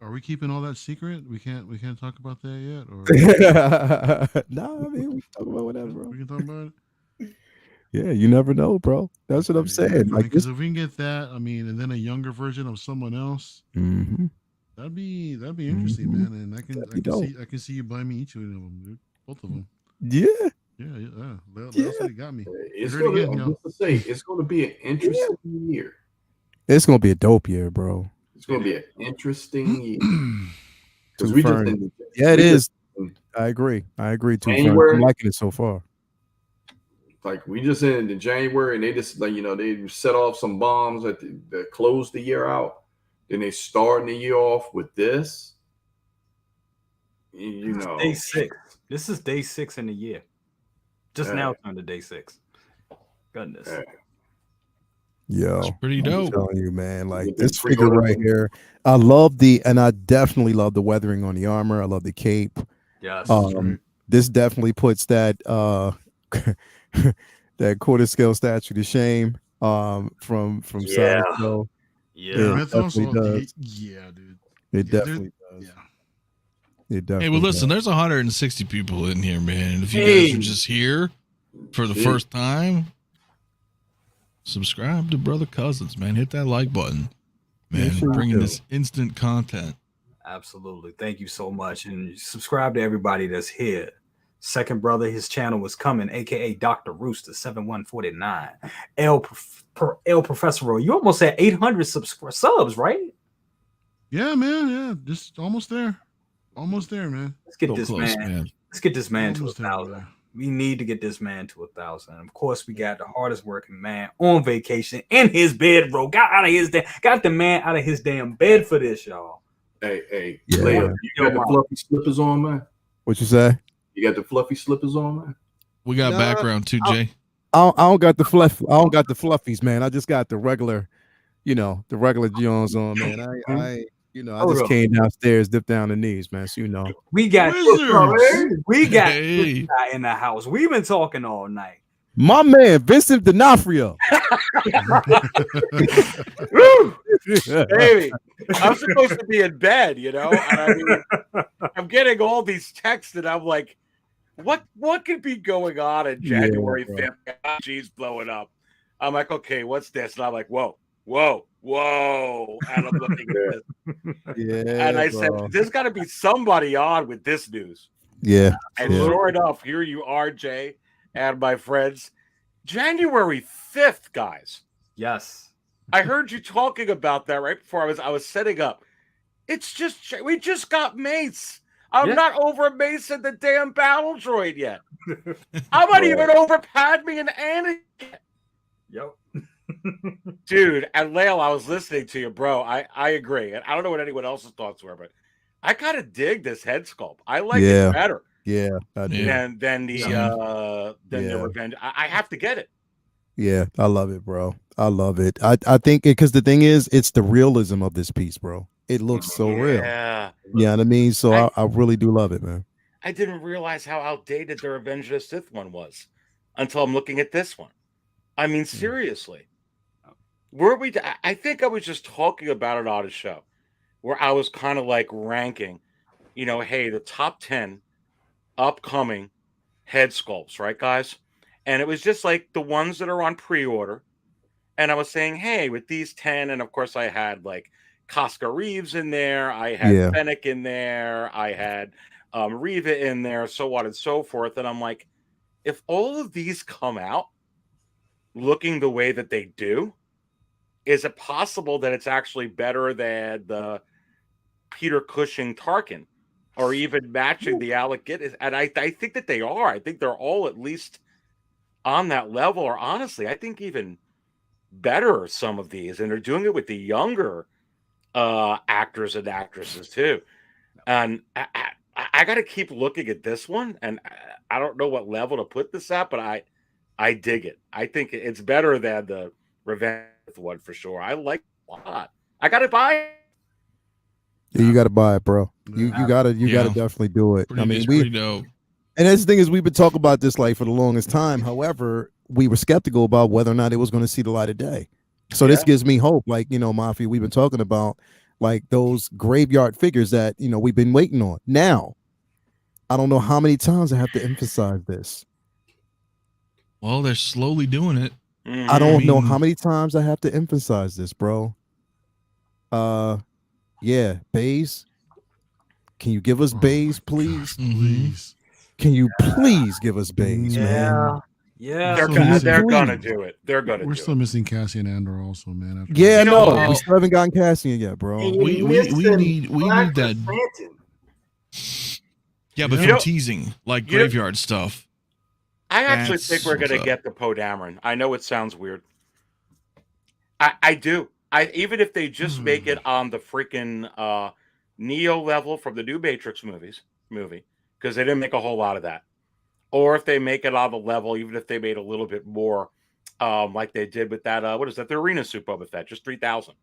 Are we keeping all that secret? We can't talk about that yet, or No, I mean we can talk about whatever, bro. We can talk about it. Yeah, you never know, bro. That's what I'm saying. Like because this. if we can get that, I mean, and then a younger version of someone else, Mm-hmm. that'd be interesting, man. And That'd be dope. I can see you buy me each one of them, dude. Both of them. Yeah, Yeah. Leo yeah. said he got me. It's You heard it gonna. again, I'm yo. just to say, it's gonna be an interesting year. It's gonna be a dope year, bro. It's gonna be an interesting year because Two we just Fern. in Yeah, it we just is. in I agree. Two Fern. I'm January. liking it so far. Like we just in the January, and they just like they set off some bombs that closed the year out. Then they starting the year off with this. You know, Day 6. This is day 6 in the year. Just now turned to day 6. Goodness. Yo, It's pretty I'm dope. telling you, man. Like Get this them figure pre-ordered right and- here. I definitely love the weathering on the armor. I love the cape. Yes. This definitely puts that that quarter scale statue to shame. From Yeah. Sideshow. Yeah. Mythos, definitely does. yeah, dude. It Yeah, definitely does. Yeah. It definitely. Hey, well, listen, does. there's 160 people in here, man. And if you Hey. guys are just here for the Gee. first time, subscribe to Brother Cousins, man. Hit that like button, man. Make sure you Bringing do. this instant content. Absolutely. Thank you so much. And subscribe to everybody that's here. Second brother, his channel was coming, aka Dr. Rooster 7149. El Professor, you almost had 800 subs, right? Yeah, man. Yeah, just almost there. Almost there, man. Let's get So this close, man. man. Let's get this man Almost to there, 1,000. man. We need to get this man to 1,000. Of course, we got the hardest working man on vacation in his bed, bro. Got the man out of his damn bed for this, y'all. Hey, Yeah. Leia, you got the fluffy slippers on, man. What you say? You got the fluffy slippers on, man. We got Nah, background too, Jay. I don't got the fluff. I don't got the fluffies, man. I just got the regular, the regular Jones on, man. I Hold just up. came downstairs, dipped down the knees, man. So We got Wizards. we got Hey. this guy in the house. We've been talking all night. my man Vincent D'Onofrio. Baby, I'm supposed to be in bed, And I mean, I'm getting all these texts, and I'm like, what could be going on in January Yeah, 5th? G's blowing up. I'm like, okay, what's this? And I'm like, whoa. And I'm looking at this. Yeah, And I bro. said, there's got to be somebody on with this news. Yeah, And yeah. sure enough, here you are, Jay, and my friends. January 5th, guys. Yes. I heard you talking about that right before I was setting up. It's just we just got Mace. I'm not over Mace and the damn battle droid yet. I'm not even over Padme and Anakin. Yep. Dude, and Lael, I was listening to you, bro. I agree. And I don't know what anyone else's thoughts were, but I gotta dig this head sculpt. I like it better. Yeah, I do. Yeah. Than the Revenge. I have to get it. Yeah, I love it, bro. I love it. I think because the thing is, it's the realism of this piece, bro. It looks so real. Yeah. You know what I mean? So I really do love it, man. I didn't realize how outdated the Revenge of the Sith one was until I'm looking at this one. I mean, seriously. I think I was just talking about it on a show where I was kind of like ranking, hey, the top 10 upcoming head sculpts, right, guys? And it was just like the ones that are on pre-order. And I was saying, hey, with these 10, and of course I had like Casca Reeves in there, I had Fennec in there, I had Reva in there, so on and so forth. And I'm like, if all of these come out looking the way that they do, is it possible that it's actually better than the Peter Cushing Tarkin, or even matching the Alec Guinness? And I think that they are. I think they're all at least on that level, or honestly, I think even better some of these, and they're doing it with the younger actors and actresses too. And I got to keep looking at this one, and I don't know what level to put this at, but I dig it. I think it's better than the Revenge one for sure. I like it a lot. I got to buy it. Yeah, you got to buy it, bro. You gotta definitely do it. Pretty dope. And that's the thing is, we've been talking about this like for the longest time. However, we were skeptical about whether or not it was going to see the light of day. So this gives me hope. Like, Mafia, we've been talking about like those graveyard figures that, we've been waiting on. Now, I don't know how many times I have to emphasize this. Well, they're slowly doing it. I don't know mean- how many times I have to emphasize this, bro. Yeah, Baze. Can you give us Baze, please? Please. Can you please give us Baze, man? Yeah. We're They're gonna please. do it. They're gonna We're do still it. missing Cassie and Andor also, man. after Yeah, all. no, know- we still haven't gotten Cassian yet, bro. And We you're need missing Black that. Chrysanthemum. Yeah, but You for know- teasing like you know- graveyard stuff. I actually That's think we're what's gonna up. get the Poe Dameron. I know it sounds weird. I do. Even if they just make it on the freaking Neo level from the new Matrix movie, because they didn't make a whole lot of that. Or if they make it on the level, even if they made a little bit more, like they did with that, what is that? The Arena Suit Boba Fett, just 3,000.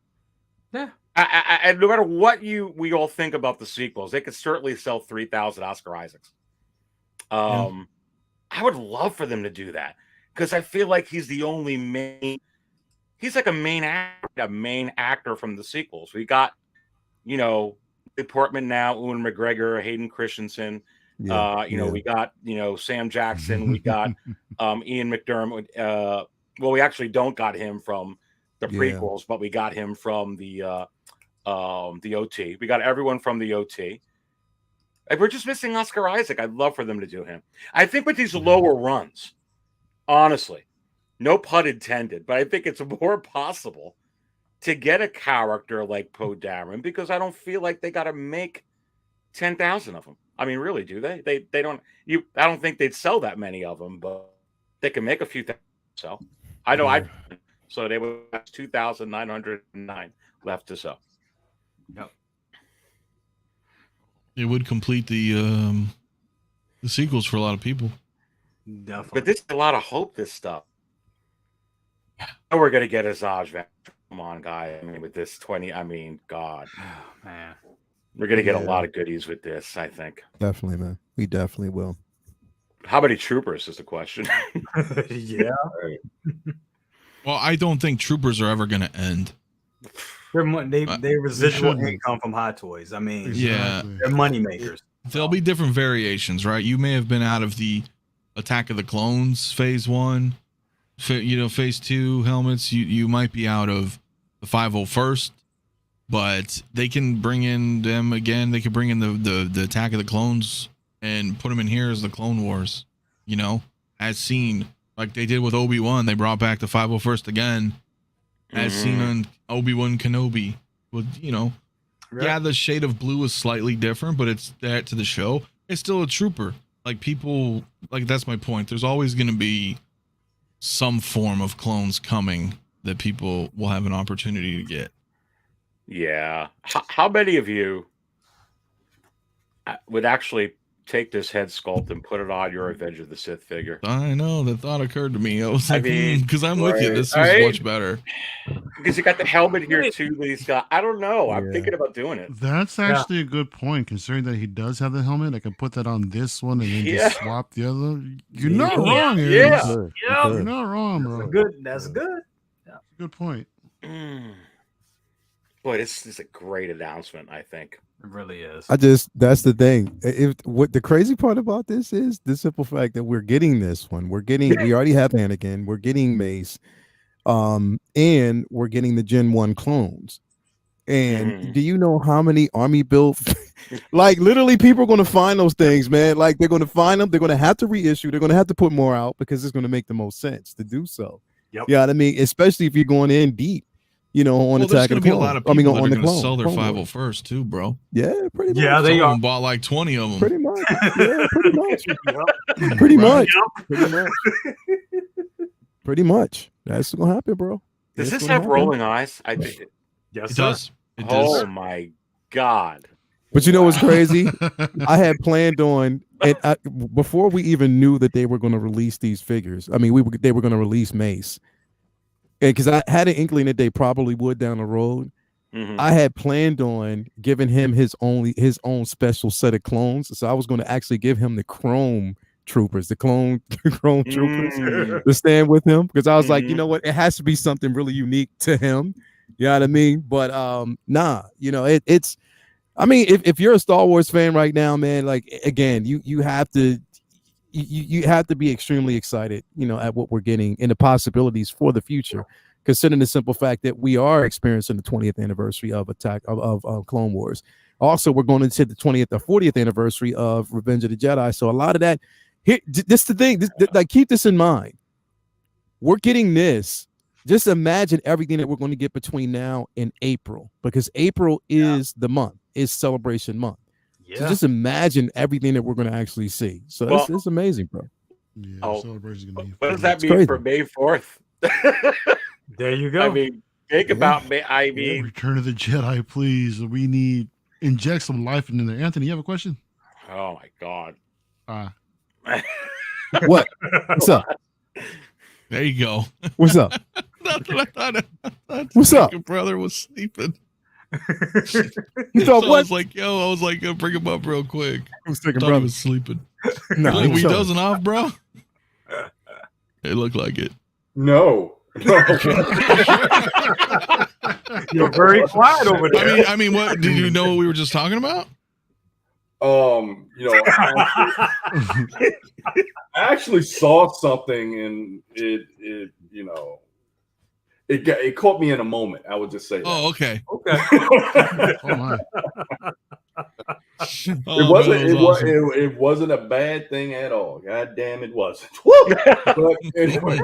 Yeah. And no matter what we all think about the sequels, they could certainly sell 3,000 Oscar Isaacs. I would love for them to do that because I feel like he's the only main. He's like a main actor from the sequels. We got, Portman now, Ewan McGregor, Hayden Christensen. We got, Sam Jackson. We got Ian McDermott. Well, we actually don't got him from the prequels, but we got him from the OT. We got everyone from the OT. And we're just missing Oscar Isaac. I'd love for them to do him. I think with these lower runs, honestly, no pun intended, but I think it's more possible to get a character like Poe Dameron because I don't feel like they got to make 10,000 of them. I mean, really, do they? They don't. I don't think they'd sell that many of them, but they can make a few thousand. So I know So they would have 2,909 left to sell. Yep. It would complete the sequels for a lot of people. Definitely. But this is a lot of hope. This stuff. We're gonna get Asajj Ventress. Come on, guy. I mean, with this 20, God, Man. we're gonna get a lot of goodies with this. I think. Definitely, man. We definitely will. How many troopers is the question? Yeah. Well, I don't think troopers are ever going to end. They residual shouldn't. income from Hot Toys. I mean, Yeah. they're money makers. There'll be different variations, right? You may have been out of the Attack of the Clones phase 1, phase 2 helmets. You might be out of the 501st, but they can bring in them again. They could bring in the Attack of the Clones and put them in here as the Clone Wars, as seen like they did with Obi-Wan. They brought back the 501st again, as seen on Obi-Wan Kenobi. With yeah, the shade of blue is slightly different, but it's that to the show. It's still a trooper. Like people, like that's my point. There's always going to be some form of clones coming that people will have an opportunity to get. Yeah. How many of you would actually take this head sculpt and put it on your Revenge of the Sith figure? I know that thought occurred to me. I was like, because I'm with you. This is right? much better. Because you got the helmet here too. That he's got. I don't know. I'm thinking about doing it. That's actually a good point, considering that he does have the helmet. I can put that on this one and then just swap the other. You're not wrong, Aaron. Yeah. You're not wrong, bro. That's good. Good point. Boy, this is a great announcement, I think. It really is. That's the thing. What the crazy part about this is the simple fact that we're getting this one. We already have Anakin. We're getting Mace. And we're getting the Gen 1 clones. And do you know how many army built? Like literally people are going to find those things, man. Like they're going to find them. They're going to have to reissue. They're going to have to put more out because it's going to make the most sense to do so. Yep. Yeah, I mean, especially if you're going in deep, on Attack of the Clones. There's going to be a lot of people that are going to sell their Clone 501st too, bro. Yeah, pretty much. Yeah, they Some of are. them bought like 20 of them. Pretty much. Yeah, pretty much. Pretty much. Pretty much. Pretty much. That's going to happen, bro. Does this have rolling eyes? I think it. Yes, It sir. does. It does. Oh my God. But you know what's crazy? I had planned on, and before we even knew that they were going to release these figures. I mean, they were going to release Mace, because I had an inkling that they probably would down the road. I had planned on giving him his own special set of clones. So I was going to actually give him the Chrome Troopers, the clone troopers to stand with him, because I was like, you know what, it has to be something really unique to him. You know what I mean? But it's. I mean, if you're a Star Wars fan right now, man, like again, you have to you have to be extremely excited, at what we're getting and the possibilities for the future, considering the simple fact that we are experiencing the 20th anniversary of Clone Wars. Also, we're going into the 20th or 40th anniversary of Revenge of the Jedi. So a lot of that here, this is the thing. Like, keep this in mind. We're getting this. Just imagine everything that we're going to get between now and April, because April is the month, is celebration month. Yeah. So just imagine everything that we're going to actually see. So it's amazing, bro. Yeah, celebration gonna be. What does that It's mean crazy. for May 4th? There you go. I mean, think about May. I mean, Return of the Jedi, please. We need inject some life in there. Anthony, you have a question? oh my God. What? What's up? There you go. What's up? I thought What's up? your brother was sleeping. You thought So I what? was like, bring him up real quick. Who's I taking thought he brother? was sleeping. No, Were he you was chilling. dozing off, bro? It looked like it. No. You're very quiet over there. I mean, what did you know what we were just talking about? I actually saw something and it caught me in a moment. I would just say that. Oh, okay. Okay. Oh my. It wasn't a bad thing at all. God damn, it wasn't. But anyway,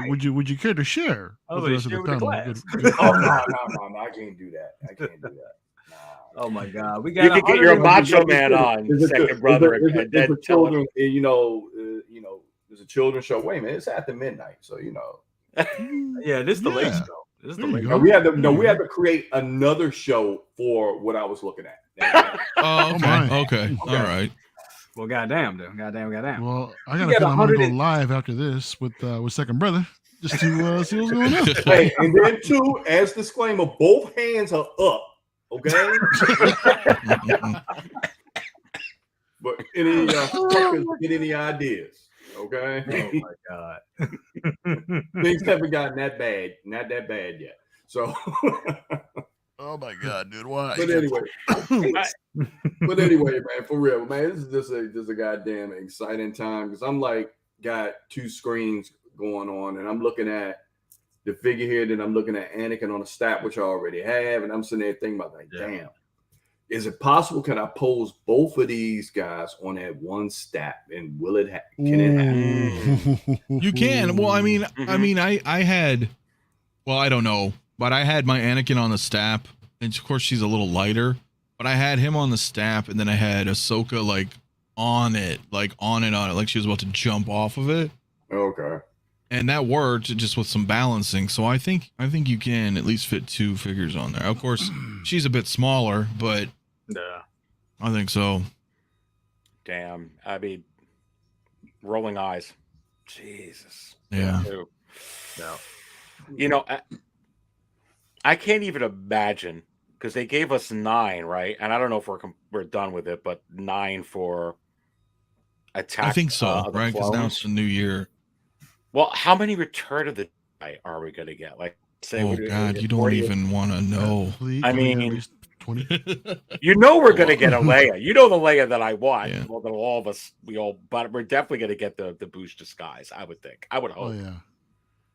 Would you care to share? Oh, with the rest of share the with the panel? class. oh no, I can't do that. I can't do that. Oh my God, we got. You could get your 100 macho man on, second brother, and It's then a tell him. children, there's a children's show. Wait a minute, it's after midnight, so Yeah, this is the late Yeah. show. This is the There you late go. show. we had to create another show for what I was looking at. Oh, my. Okay. All right. Well, goddamn, dude. Goddamn. Well, I got You a got feeling I'm gonna 100 go live after this with second brother just to see what's going on. Hey, and then too, as disclaimer, both hands are up. Okay. But any fuckers get any ideas? Okay. Oh my God. Things haven't gotten that bad, not that bad yet. So. Oh my God, dude! Why? But anyway, man, for real, man, this is just a goddamn exciting time because I'm like got two screens going on, and I'm looking at the figure here, then I'm looking at Anakin on a stat which I already have, and I'm sitting there thinking about like, damn, is it possible? Can I pose both of these guys on that one stat, and will it can it happen? You can. Well, I mean, I had. Well, I don't know. But I had my Anakin on the stap, and of course she's a little lighter. But I had him on the stap, and then I had Ahsoka like on it, like she was about to jump off of it. Okay. And that worked just with some balancing. So I think you can at least fit two figures on there. Of course, she's a bit smaller, but Yeah. I think so. Damn. I mean, rolling eyes. Jesus. Yeah. No. You know, I can't even imagine because they gave us 9, right? And I don't know if we're done with it, but 9 for Attack. I think so, the right? Because now Clones. it's the new year. Well, how many Return of the Jedi are we going to get? Like, say, Oh God, you don't even want to know. Please, I can we get at mean- least 20. you know, we're going to get a Leia. You know the Leia that I want. Yeah. Well, that all of us, but we're definitely going to get the Boosh disguise. I would think. I would hope. Oh yeah.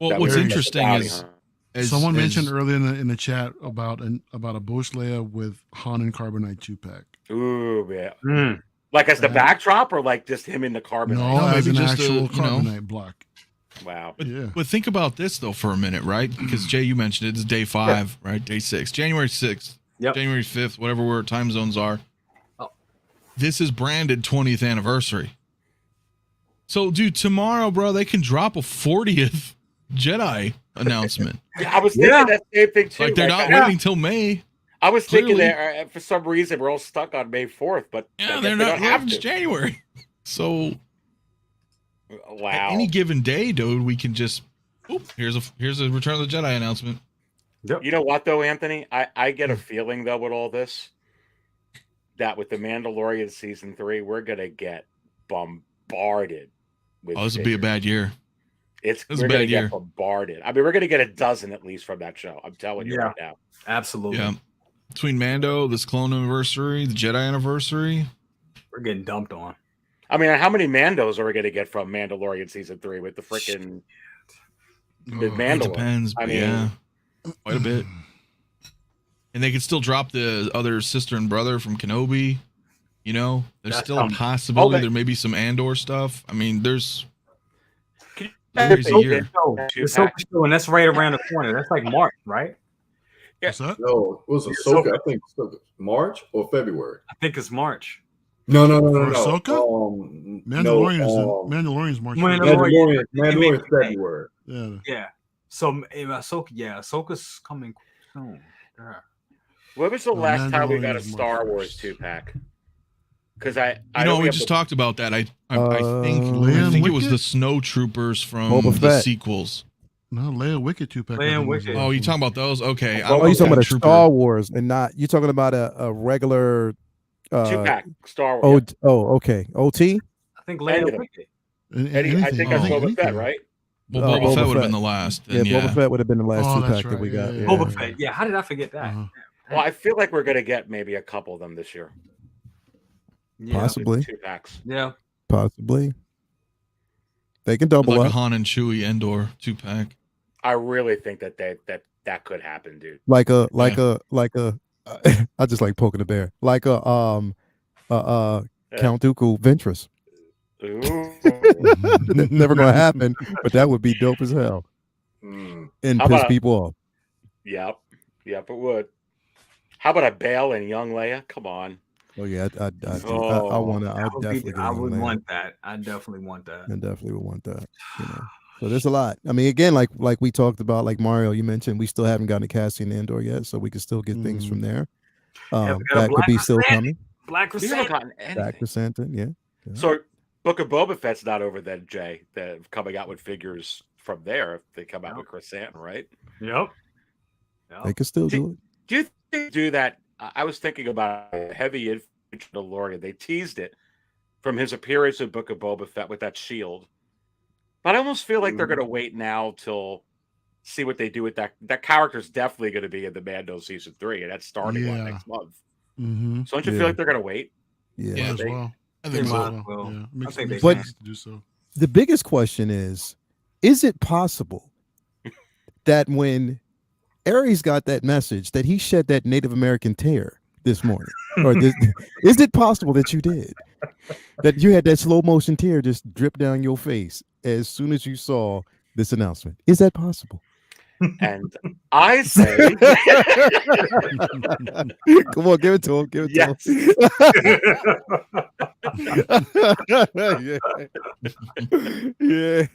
Well, That what's we're interesting bounty is hunter. Someone mentioned earlier in the chat about a Bush Leia with Han and Carbonite 2-pack. Ooh, yeah. Mm. Like as the backdrop, or like just him in the carbon? No, No, as maybe an just actual you know. Carbonite block. Wow. Yeah. But think about this though for a minute, right? Because Jay, you mentioned it's day 5, right? Day 6, January 6th, Yep. January 5th, whatever where time zones are. Oh. This is branded 20th anniversary. So, dude, tomorrow, bro, they can drop a 40th Jedi announcement. Yeah, I was thinking that same thing too. Like they're not I, waiting till May. I was thinking clearly. that for some reason we're all stuck on May 4th, but I Yeah, guess they're they not. don't have It's to. January. So Wow. at any given day, dude, we can just. Oop, here's a Return of the Jedi announcement. You know what though, Anthony? I get a feeling though with all this that with the Mandalorian season 3, we're gonna get bombarded with. Oh, this would be a bad year. It's This is we're a gonna bad get year. bombarded. I mean, we're gonna get a dozen at least from that show. I'm telling you Yeah. right now. Absolutely. Yeah. Between Mando, this clone anniversary, the Jedi anniversary. We're getting dumped on. I mean, how many Mandos are we going to get from Mandalorian season 3 with the freaking It Mandalorian? depends, I but mean, yeah, quite a bit. And they could still drop the other sister and brother from Kenobi. You know, there's That's still a coming. possibility Okay. there may be some Andor stuff. I mean, there's can you crazy imagine year. two It's so pack? cool, and that's right around the corner. That's like March, right? What's that? No, it was Ahsoka. I think March or February. I think it's March. No. For Ahsoka? No, Mandalorian's March. Mandalorian. Mandalorian February. Yeah. Yeah. So Ahsoka's coming soon. Yeah. When was the No, last time we got a Mandalorian is Star March Wars 1st. 2-pack? Because I You know, we we have just the- talked about that. I Leia think and it was Wicket? the Snow Troopers from Boba the Fett. sequels. No, Leia Wicket 2-pack. Leia and Wicket. Oh, you talking about those? Okay. Oh, Oh, you're talking about a Trooper. Star Wars and not, you're talking about a regular 2-pack Star Wars. okay. OT? I think Any Leia of them. Wicket. Eddie, I think that's Oh. Boba Fett, right? Well, Oh, Boba Boba Fett would have Fett. been the last. Yeah, Then, Boba Fett would have been the last Oh, that's 2-pack that we right. got. Yeah, Yeah. Boba Fett. Yeah, how did I forget that? Uh-huh. Well, I feel like we're going to get maybe a couple of them this year. Yeah. Possibly. 2-packs. Yeah. Possibly. They can double like a up. Han and Chewie Endor 2-pack. I really think that that could happen, dude. Like a I just like poking the bear. Like a Count Dooku Ventress. Ooh. Never gonna happen, but that would be dope as hell. Mm. And How piss about- people off. Yep, it would. How about a Bail and young Leia? Come on. Oh yeah, I Oh, want to. I That would be- definitely. I would want. want that. I definitely want that. I definitely would want that. You know. So there's a lot. I mean, again, like we talked about, like Mario, you mentioned, we still haven't gotten a casting Andor yet, so we can still get things from there. Haven't got a That could be Black still Chrysanthemum. coming. Black We haven't Chrysanthemum. gotten Back anything. to Santa, yeah. So Book of Boba Fett's not over then, Jay. They're coming out with figures from there if they come out with Chrysanthemum, right? Yep. They could still do it. Do you think they do that? I was thinking about a heavy infantry DeLorean. They teased it from his appearance in Book of Boba Fett with that shield. But I almost feel like they're going to wait now till see what they do with that. That character's definitely going to be in the Mando season 3, and that's starting next month. Mm-hmm. So don't you feel like they're going to wait? Yeah. Yeah. As well. I think They so. might. Well, Yeah. I Makes think they sense can. to do so. The biggest question is it possible that when Aries got that message that he shed that Native American tear this morning? Or is it possible that you did? That you had that slow motion tear just drip down your face as soon as you saw this announcement? Is that possible? And I say, Come on, give it to him. Give it yes. to him. Yeah.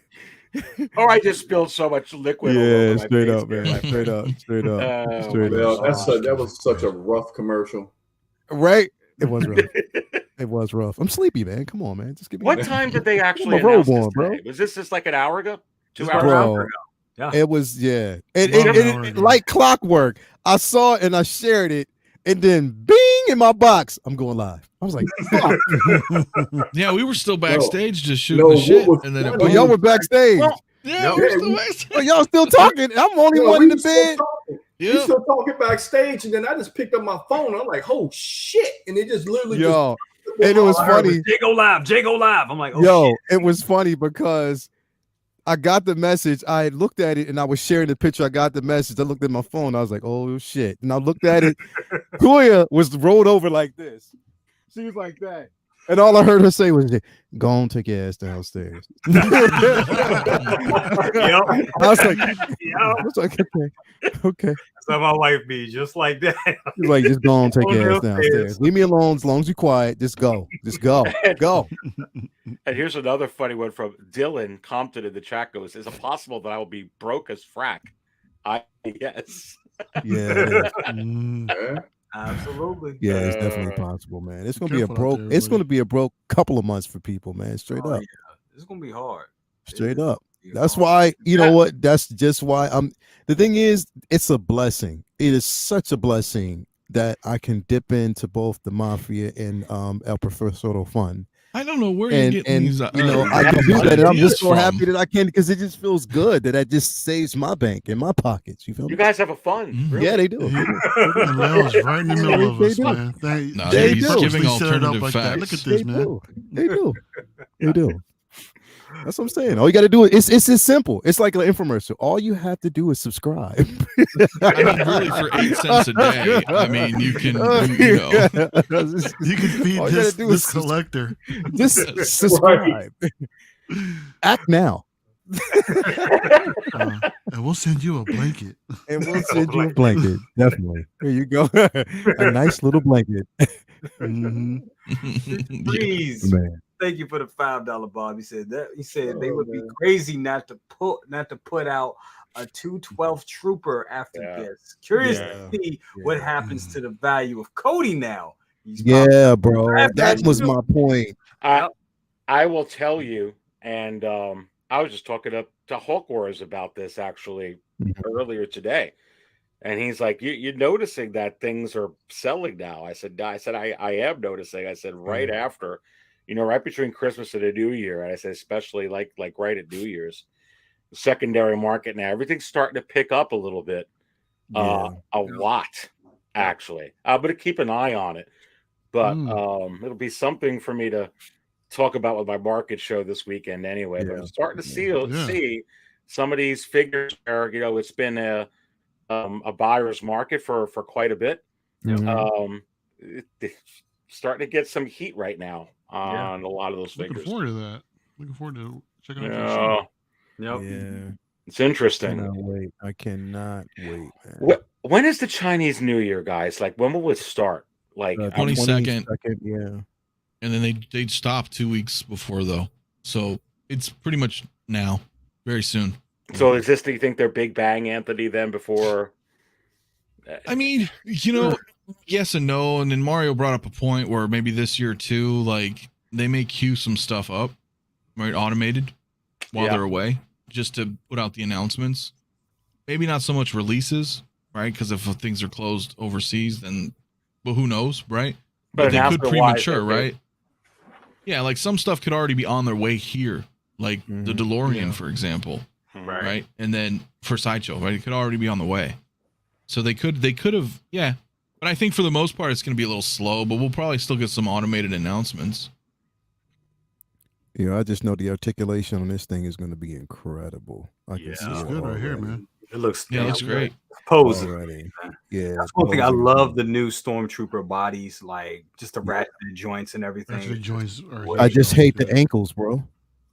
Or I just spilled so much liquid. all Yeah, over my straight face up, here. man. Straight up. Straight up. Oh, Straight my up. Well, that was such a rough commercial. Right? It was rough. It was rough. I'm sleepy, man. Come on, man. Just give me What time did they actually my robe announce this on, bro. today? Was this just like an hour ago? 2 Just hours about an ago? hour Bro, ago. Yeah. it was, yeah. About an hour It ago. like clockwork. I saw it and I shared it, and then bing in my box. I'm going live. I was like, fuck. Yeah, we were still backstage just shooting No, the what shit. was And then it funny- Oh, y'all were backstage. Well, yeah, Yep. we were still backstage. Oh, y'all still talking. I'm the only Yo, one we in the still bed. talking. We Yeah. still talking backstage, and then I just picked up my phone. I'm like, "Oh shit!" And it just literally Yo, just. and it was All I heard funny. Jay go live. Jay go live. I'm like, oh Yo, shit. it was funny because I got the message. I had looked at it and I was sharing the picture. I got the message. I looked at my phone. I was like, oh shit. And I looked at it. Kuya was rolled over like this. She was like that. And all I heard her say was, go on, take your ass downstairs. I was like, okay. That's how my wife be, just like that. She's like, just go on, take Go your ass downstairs. downstairs. Leave me alone as long as you're quiet. Just go. Just go. Go. And here's another funny one from Dylan Compton in the chat goes, is it possible that I will be broke as frack? Yes. Yeah, it is. Mm. Yeah. Absolutely. Yeah, it's definitely possible, man. It's gonna be a Careful out broke. there, It's everybody. gonna be a broke couple of months for people, man. Straight Oh, up. yeah. It's gonna be hard. Straight It is up. gonna be That's hard. why, you know what? That's just why the thing is, it's a blessing. It is such a blessing that I can dip into both the Mafia and El Profesor Fun I don't know where you're And getting these. I can do that, and I'm just so from. happy that I can because it just feels good that just saves my bank and my pockets. You feel me? You guys have a fun. Really. Yeah, they do. And Leo's right in the middle of us, man. They he's do. giving purposely set it up alternative like that. Look facts. at this, They man. do. They do. They do. That's what I'm saying. All you got to do is it's as simple. It's like an infomercial. All you have to do is subscribe. I mean, really, for 8 cents a day. I mean, you can, you know, You can feed all you this, gotta do this is collector. just subscribe. Act now, And we'll send you a blanket. and we'll send you a blanket. Definitely. Here you go. A nice little blanket. Mm-hmm. Please. Man. Thank you for the $5, Bob. He said they would be man. crazy not to put out a 212 trooper after this. Curious to see what happens to the value of Cody now. Yeah, bro. That was my point. I will tell you, and I was just talking to Hawk Wars about this actually earlier today. And he's like, you're noticing that things are selling now. I said, I am noticing. I said, right after, right between Christmas and the New Year. And I said, especially like right at New Year's, the secondary market now, everything's starting to pick up a little bit, a lot, actually. I'm going to keep an eye on it, but it'll be something for me to talk about with my market show this weekend anyway. But I'm starting to see some of these figures where, it's been a buyer's market for quite a bit. Starting to get some heat right now on a lot of those figures. Looking forward to that. Looking forward to checking out that show. Yeah, it's interesting. I cannot wait, man. When is the Chinese New Year, guys? Like, when will it start? Like 22nd. Yeah. And then they'd stop 2 weeks before, though. So it's pretty much now, very soon. So is this, do you think they're Big Bang, Anthony, then before? I mean, yes and no. And then Mario brought up a point where maybe this year too, like they may queue some stuff up, right? Automated while they're away, just to put out the announcements. Maybe not so much releases, right? Because if things are closed overseas, then, but who knows, right? But they could premature, right? Yeah, like some stuff could already be on their way here, like the DeLorean, for example, right? And then for Sideshow, right? It could already be on the way. So they could have, but I think for the most part, it's going to be a little slow, but we'll probably still get some automated announcements. I just know the articulation on this thing is going to be incredible. I can see it's it good already. right here, man. It looks great. Posing. Already. Yeah, that's one thing. I love the new Stormtrooper bodies, like just the ratchet joints and everything. I just hate the ankles, bro.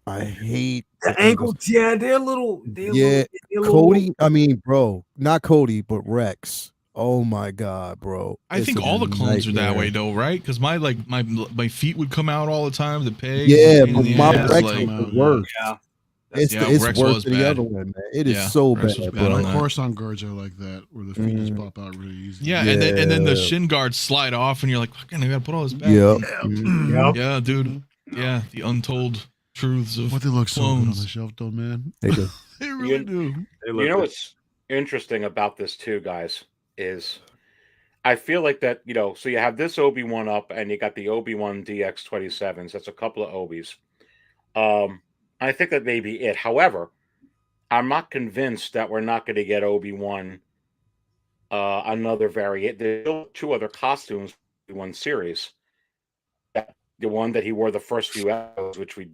I hate the ankles. Yeah, they're a little. Cody. I mean, bro, not Cody, but Rex. Oh my god, bro! I think all the clones are that way, though, right? Because my feet would come out all the time. The pegs. Yeah, but my Rex was the worst. Yeah. It's Rex worse was than the bad. other one, man. It is so bad, bro. My Coruscant guards are like that, where the feet just pop out really easy. Yeah, and then the shin guards slide off, and you're like, fucking, I gotta put all this back. Yeah, dude. Yeah, the untold truths of What they look so good on clones. the shelf, though, man. They do. They really do. What's interesting about this too, guys, is I feel like that, so you have this Obi-Wan up, and you got the Obi-Wan DX27s. That's a couple of Obis. I think that may be it. However, I'm not convinced that we're not going to get Obi-Wan another variant. There's still 2 other costumes in one series. The one that he wore the first few episodes, which we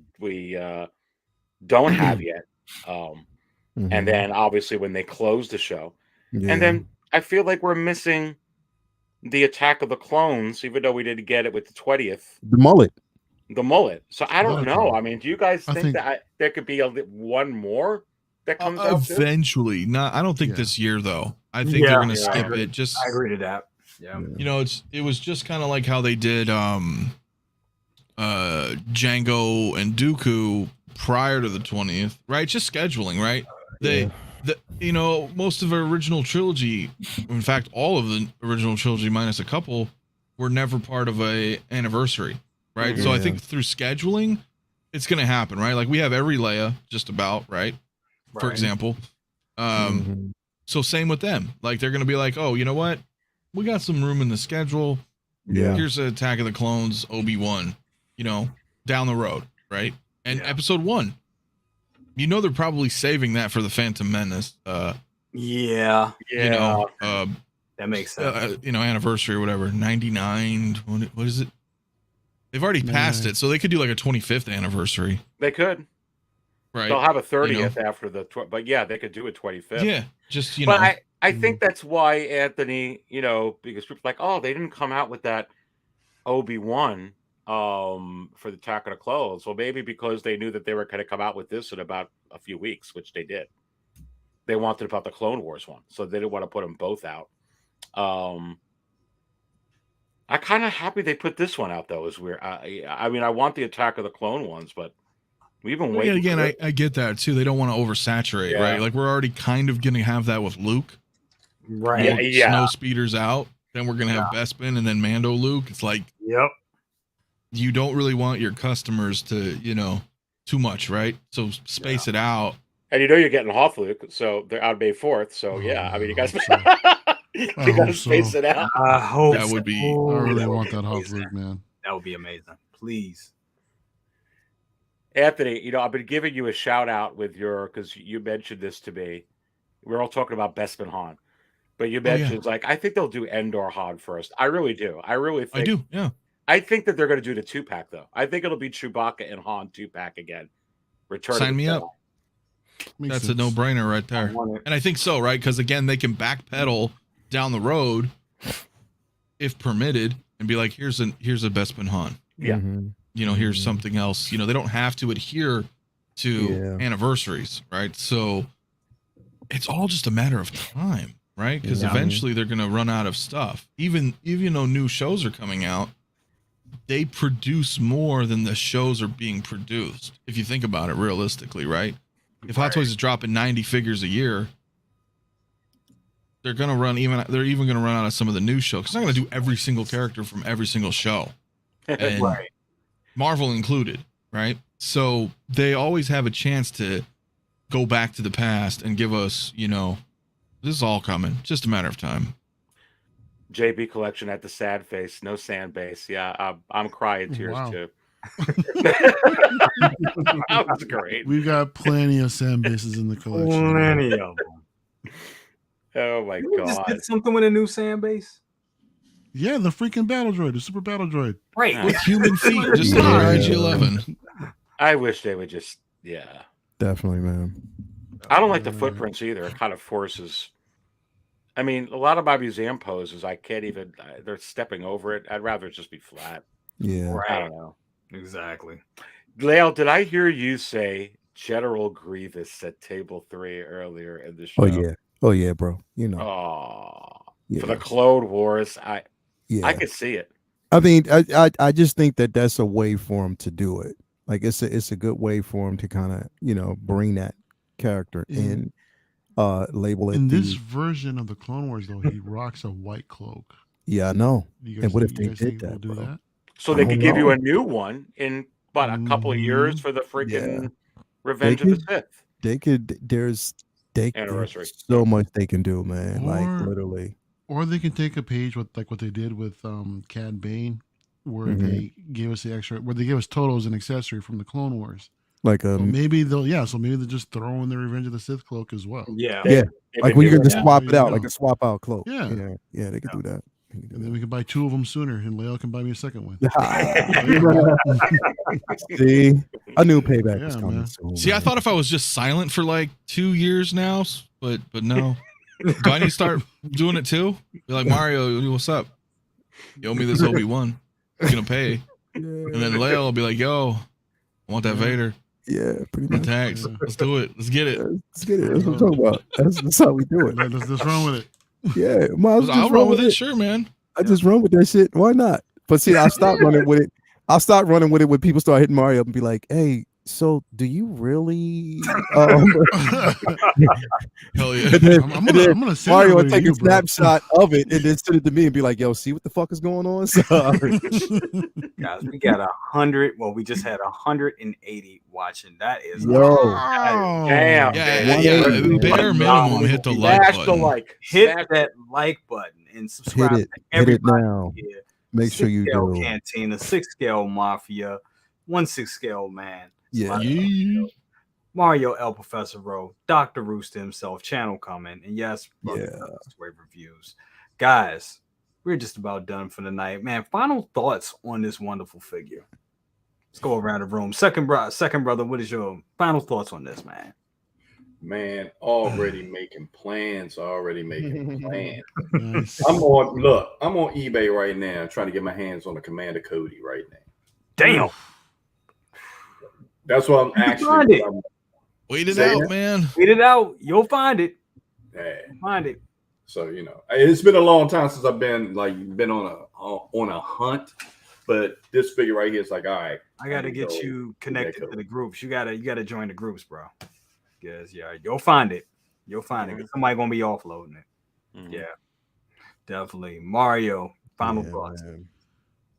don't have yet. And then obviously when they close the show. And then I feel like we're missing the Attack of the Clones, even though we didn't get it with the 20th. The mullet. So I don't know. I mean, do you guys think that there could be one more that comes out eventually? I don't think this year, though. I think they're going to skip it. Just I agree to that. Yeah. It was just kind of like how they did Django and Dooku prior to the 20th, right? Just scheduling, right? Most of the original trilogy, in fact, all of the original trilogy minus a couple, were never part of a anniversary, right? So I think through scheduling, it's going to happen, right? Like we have every Leia just about, right? For example. So same with them. Like they're going to be like, oh, you know what? We got some room in the schedule. Here's the Attack of the Clones, Obi-Wan, down the road, right? And Yeah. episode 1, you know, they're probably saving that for the Phantom Menace. Yeah, You know, that makes sense. you know, anniversary or whatever. 99. What is it? They've already passed 99. it, so they could do like a 25th anniversary, They could. right? They'll have a You know? 30th after the, but yeah, they could do a 25th. Yeah, just you But know. I think that's why Anthony, you know, because people are like, oh, they didn't come out with that Obi-Wan for the Attack of the Clones. Well, maybe because they knew that they were going to come out with this in about a few weeks, which they did. They wanted about the Clone Wars one, so they didn't want to put them both out. I'm kind of happy they put this one out, though. Is weird. I mean, I want the Attack of the Clone ones, but we've been Well, waiting. yeah, again, I get that too. They don't want to oversaturate, Yeah. right? Like we're already kind of going to have that with Luke. Right. Yeah. Snow speeders out. Then we're going to have Bespin and then Mando Luke. It's like, Yep. you don't really want your customers to, you know, too much, right? So space it out. And you know you're getting Hoth Luke, so they're on May 4th. So yeah, I mean, you guys, hope so. you I got to hope space so. it out. I hope That would be- I really that want would that be Hoth amazing. Luke, man. That would be amazing. Please. Anthony, you know, I've been giving you a shout out with your, because you mentioned this to me. We're all talking about Bespin Han, but you mentioned like, I think they'll do Endor Han first. I really do. I really think. I do, yeah. I think that they're going to do the 2-pack though. I think it'll be Chewbacca and Han 2-pack again. Return. Sign me up. Makes That's sense. a no-brainer right there. And I think so, right? Because again, they can backpedal down the road if permitted and be like, here's a Bespin Han. Yeah. Mhm. You know, here's something else. You know, they don't have to adhere to anniversaries, right? So it's all just a matter of time, right? Because eventually they're going to run out of stuff. Even though new shows are coming out, they produce more than the shows are being produced. If you think about it realistically, right? If Hot Toys is dropping 90 figures a year, they're going to run they're even going to run out of some of the new shows. Because they're not going to do every single character from every single show. And Right. Marvel included, right? So they always have a chance to go back to the past and give us, you know, this is all coming. Just a matter of time. JB collection at the sad face, no sand base. Yeah, I'm crying tears Wow. too. That was great. We've got plenty of sand bases in the collection. Plenty of them. Oh my We just god. did something with a new sand base. Yeah, the freaking battle droid, the super battle droid. Right. Yeah. With human feet, just Yeah. like IG-11. I wish they would just Definitely, man. I don't like the footprints either. It kind of forces. I mean, a lot of my museum poses, I can't even. They're stepping over it. I'd rather it just be flat. Yeah. I Right. don't know. Exactly. Lale, did I hear you say General Grievous at table 3 earlier in the show? Oh yeah. Oh yeah, bro. You know. Oh, Yeah. for the Clone Wars, I Yeah. could see it. I mean, I just think that that's a way for him to do it. Like it's a good way for him to kind of, you know, bring that character in, label it. In the- this version of the Clone Wars, though, he rocks a white cloak. Yeah, I know. You And what if you they guys did think they'll that, do bro? that? So I they don't could give you know. a new one in what, a couple of years for the freaking Revenge They of the Sith They could. There's anniversary. so much they can do, man. Like Or- literally. Or they can take a page with like what they did with Cad Bane, where Mhm. they gave us the extra, where they gave us Toto as an accessory from the Clone Wars. Like So maybe they'll just throw in the Revenge of the Sith cloak as well. Yeah. yeah, They've like been we can doing just that. swap There it you out, go. like a swap out cloak. Yeah. Yeah, they could do that. They could do And then we can buy 2 of them sooner, and Leo can buy me a second one. See, I knew payback was Yeah, coming man. soon. See, I man. thought if I was just silent for like 2 years now, but no. Do I need to start doing it too? Be like, Mario, what's up? You owe me this Obi-Wan. You're gonna pay. And then Leo will be like, yo, I want that Vader. Yeah, pretty much. Tags. Let's do it. Let's get it. Let's get it. That's what I'm talking about. That's how we do it. Let's run with it. Yeah, might as well I'll just roll with it. Sure, man. I just run with that shit. Why not? But see, I'll stop running with it. I'll stop running with it when people start hitting Mario up and be like, hey, so do you really Hell yeah. and then, I'm and gonna then send Mario will everybody to take you, a bro. snapshot of it and then send it to me and be like, yo, see what the fuck is going on? So, Guys, we got 100. Well, we just had 180 watching. That is Yo. Damn. Yeah. Bare minimum, hit the like Smash the button. like. hit Smash- that like button and subscribe hit it. to Hit it everybody now. here. Make sure you Six Scale do. Cantina, 6 Scale Mafia, 1/6 scale, man. Yeah. Mario El Professor Rowe, Dr. Rooster himself, channel comment, and yes, Yeah. Wave reviews. Guys, we're just about done for the night. Man, final thoughts on this wonderful figure. Let's go around the room. Second brother, what is your final thoughts on this, man? Man, already making plans. Nice. I'm on eBay right now trying to get my hands on a Commander Cody right now. Damn. That's what I'm actually. Wait it out, man. Wait it out. You'll find it. Yeah. Find it. So it's been a long time since I've been on a hunt, but this figure right here is like, all right. I gotta get you connected to the groups. You gotta join the groups, bro. Yes, yeah. You'll find it. You'll find it. Somebody gonna be offloading it. Mm-hmm. Yeah, definitely. Mario, final thoughts.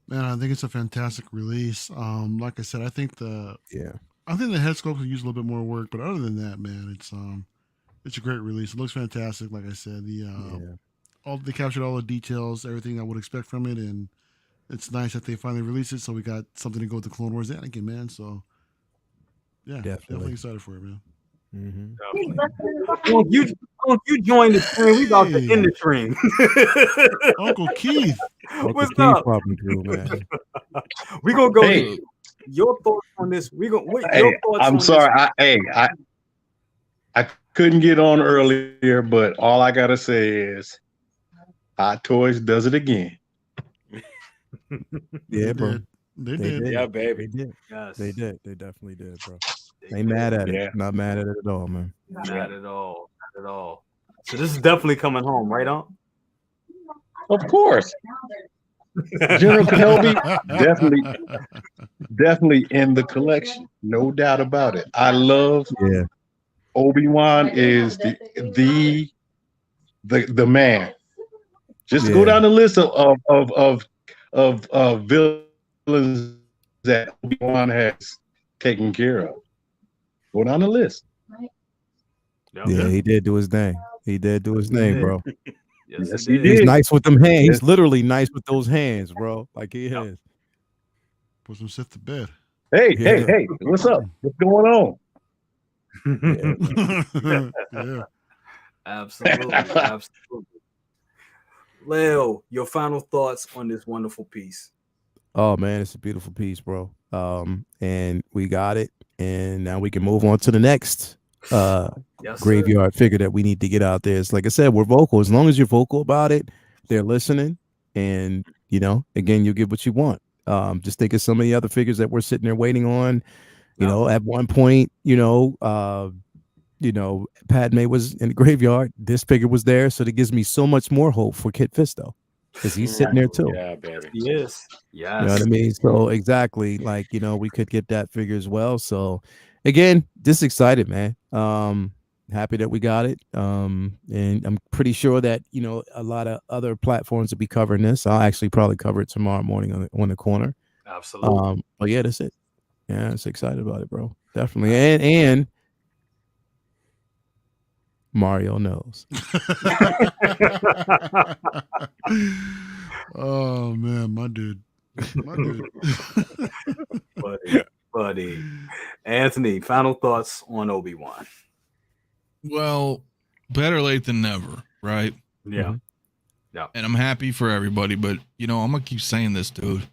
Man, I think it's a fantastic release. Like I said, I think the head sculpt could use a little bit more work, but other than that, man, it's a great release. It looks fantastic. Like I said, they captured all the details, everything I would expect from it, and it's nice that they finally released it. So we got something to go with the Clone Wars Anakin, man. So yeah, definitely excited for it, man. Mm-hmm. You join the stream. We about to end the stream. Uncle Keith. What's up? Through, man. We gonna go. Hey. Your thoughts on this? I'm sorry. I couldn't get on earlier, but all I gotta say is, Hot Toys does it again. Yeah, bro. They did. Yeah, baby. They did. Yes. They did. They definitely did, bro. They mad at it. Not mad at it at all, man. Not at all. Not at all. So this is definitely coming home, right on? Of course. General Kenobi, definitely in the collection. No doubt about it. I love Obi-Wan is the man. Just go down the list of villains that Obi-Wan has taken care of. Go down the list. Yeah, he did do his thing. He did do his thing, bro. Yes, he did. He's nice with them hands. He's literally nice with those hands, bro. Like he is. Put some shit to bed. Hey, what's up? What's going on? Yeah. Absolutely. Leo, your final thoughts on this wonderful piece? Oh man, it's a beautiful piece, bro. And we got it, and now we can move on to the next graveyard figure that we need to get out there. It's like I said, we're vocal. As long as you're vocal about it, they're listening, and again, you get what you want. Just think of some of the other figures that we're sitting there waiting on. At one point, Padme was in the graveyard. This figure was there, so that gives me so much more hope for Kit Fisto, because he's sitting there too. Yeah, baby. Yes. You know what I mean? So exactly, like we could get that figure as well. So again, just excited, man. Happy that we got it. And I'm pretty sure that a lot of other platforms will be covering this. I'll actually probably cover it tomorrow morning on the corner. Absolutely. But yeah, that's it. Yeah, it's excited about it, bro. Definitely. And Mario knows. Oh man, my dude. buddy. Anthony, final thoughts on Obi-Wan? Well, better late than never, right? Yeah. And I'm happy for everybody, but I'm gonna keep saying this, dude,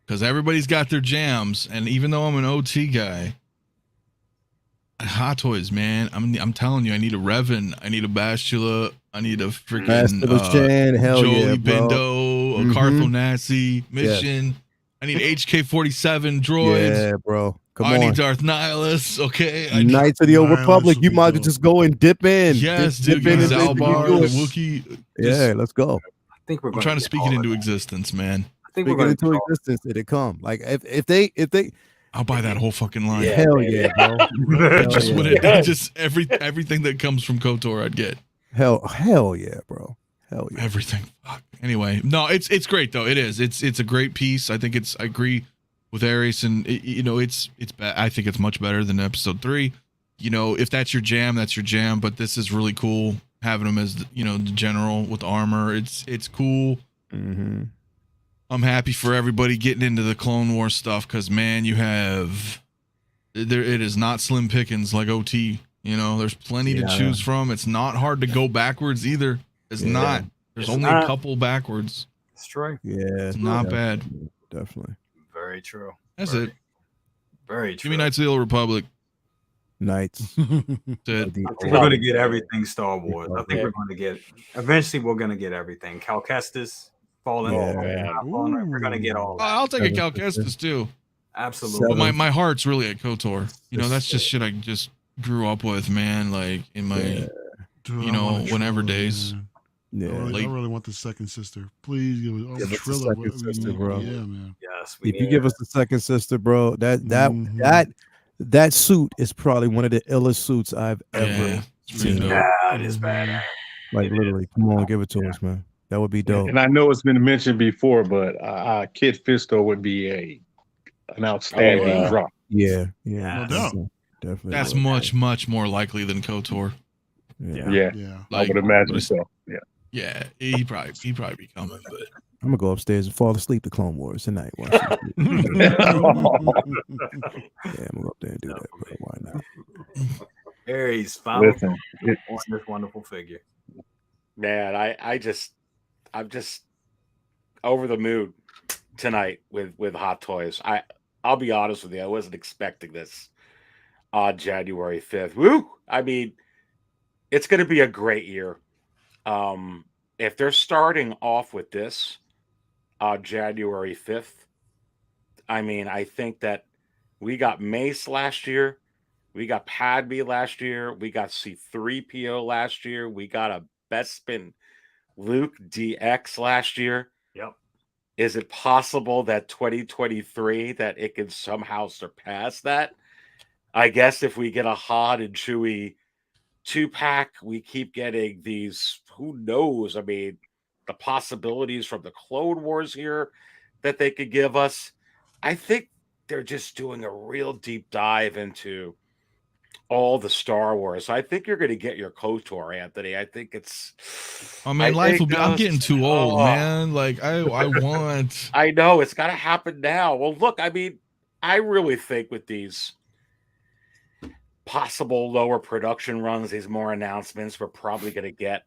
because everybody's got their jams, and even though I'm an OT guy, Hot Toys, man, I'm telling you, I need a Revan, I need a Bastila, I need a freaking Jolie Bindo, a Cartho Nazi mission. Yes. I need HK-47 droids. Yeah, bro. Come on. I need Darth Nihilus. Okay. Knights of the Old Republic. You might just go and dip in. Yes, dude. Zalbar, the Wookiee. Yeah, let's go. I think we're trying to speak it into existence, man. I think we're going to into existence. Did it come? Like if they. I'll buy that whole fucking line. Yeah, hell yeah, bro. Just everything that comes from KOTOR, I'd get. Hell yeah, bro. Hell yeah. Everything. Fuck. Anyway, no, it's great though. It is. It's a great piece. I think I agree with Aries, and it's I think it's much better than episode 3. If that's your jam, that's your jam. But this is really cool having him as the general with armor. It's cool. Mm-hmm. I'm happy for everybody getting into the Clone War stuff because, man, you have there. It is not slim pickings like OT. You know, there's plenty to choose from. It's not hard to go backwards either. It's not. There's only a couple backwards. It's true. Yeah, it's not bad. Definitely. Very true. That's very, it. Very true. Give me Knights of the Old Republic. Knights. We're going to get everything Star Wars. I think we're going to get. Eventually, we're going to get everything. Cal Kestis, Fallen. We're going to get all. That. I'll take a Cal Kestis too. Absolutely. But my heart's really at KOTOR. You know, that's just shit I just grew up with, man. Like in my, Dude, you know, whenever days. Man. Yeah, I really want the second sister. Please give us the second sister, bro. Yeah, man. Yes, if you give us the second sister, bro, that suit is probably one of the illest suits I've ever seen. Yeah, it is bad. Like literally, come on, give it to us, man. That would be dope. And I know it's been mentioned before, but Kit Fisto would be an outstanding drop. Yeah, no doubt. Definitely. That's much more likely than KOTOR. Yeah. Like, I would imagine so. Yeah, he probably be coming, but I'm gonna go upstairs and fall asleep to Clone Wars tonight. Yeah, I'm gonna go up there and do that, bro. Why not? Aries, final Listen, on this wonderful figure. Man, I'm just over the mood tonight with Hot Toys. I'll be honest with you, I wasn't expecting this on January 5th. Woo! I mean, it's going to be a great year. If they're starting off with this January 5th, I mean, I think that we got Mace last year, we got Padme last year, we got C-3PO last year, we got a Bespin Luke DX last year. Yep. Is it possible that 2023 that it can somehow surpass that? I guess if we get a Han and Chewie 2-pack, we keep getting these, who knows? I mean, the possibilities from the Clone Wars here that they could give us. I think they're just doing a real deep dive into all the Star Wars. I think you're going to get your KOTOR, Anthony. I think it's. I mean, life will be. I'm getting too old, man. Like I want. I know it's got to happen now. Well, look, I mean, I really think with these possible lower production runs, these more announcements, we're probably going to get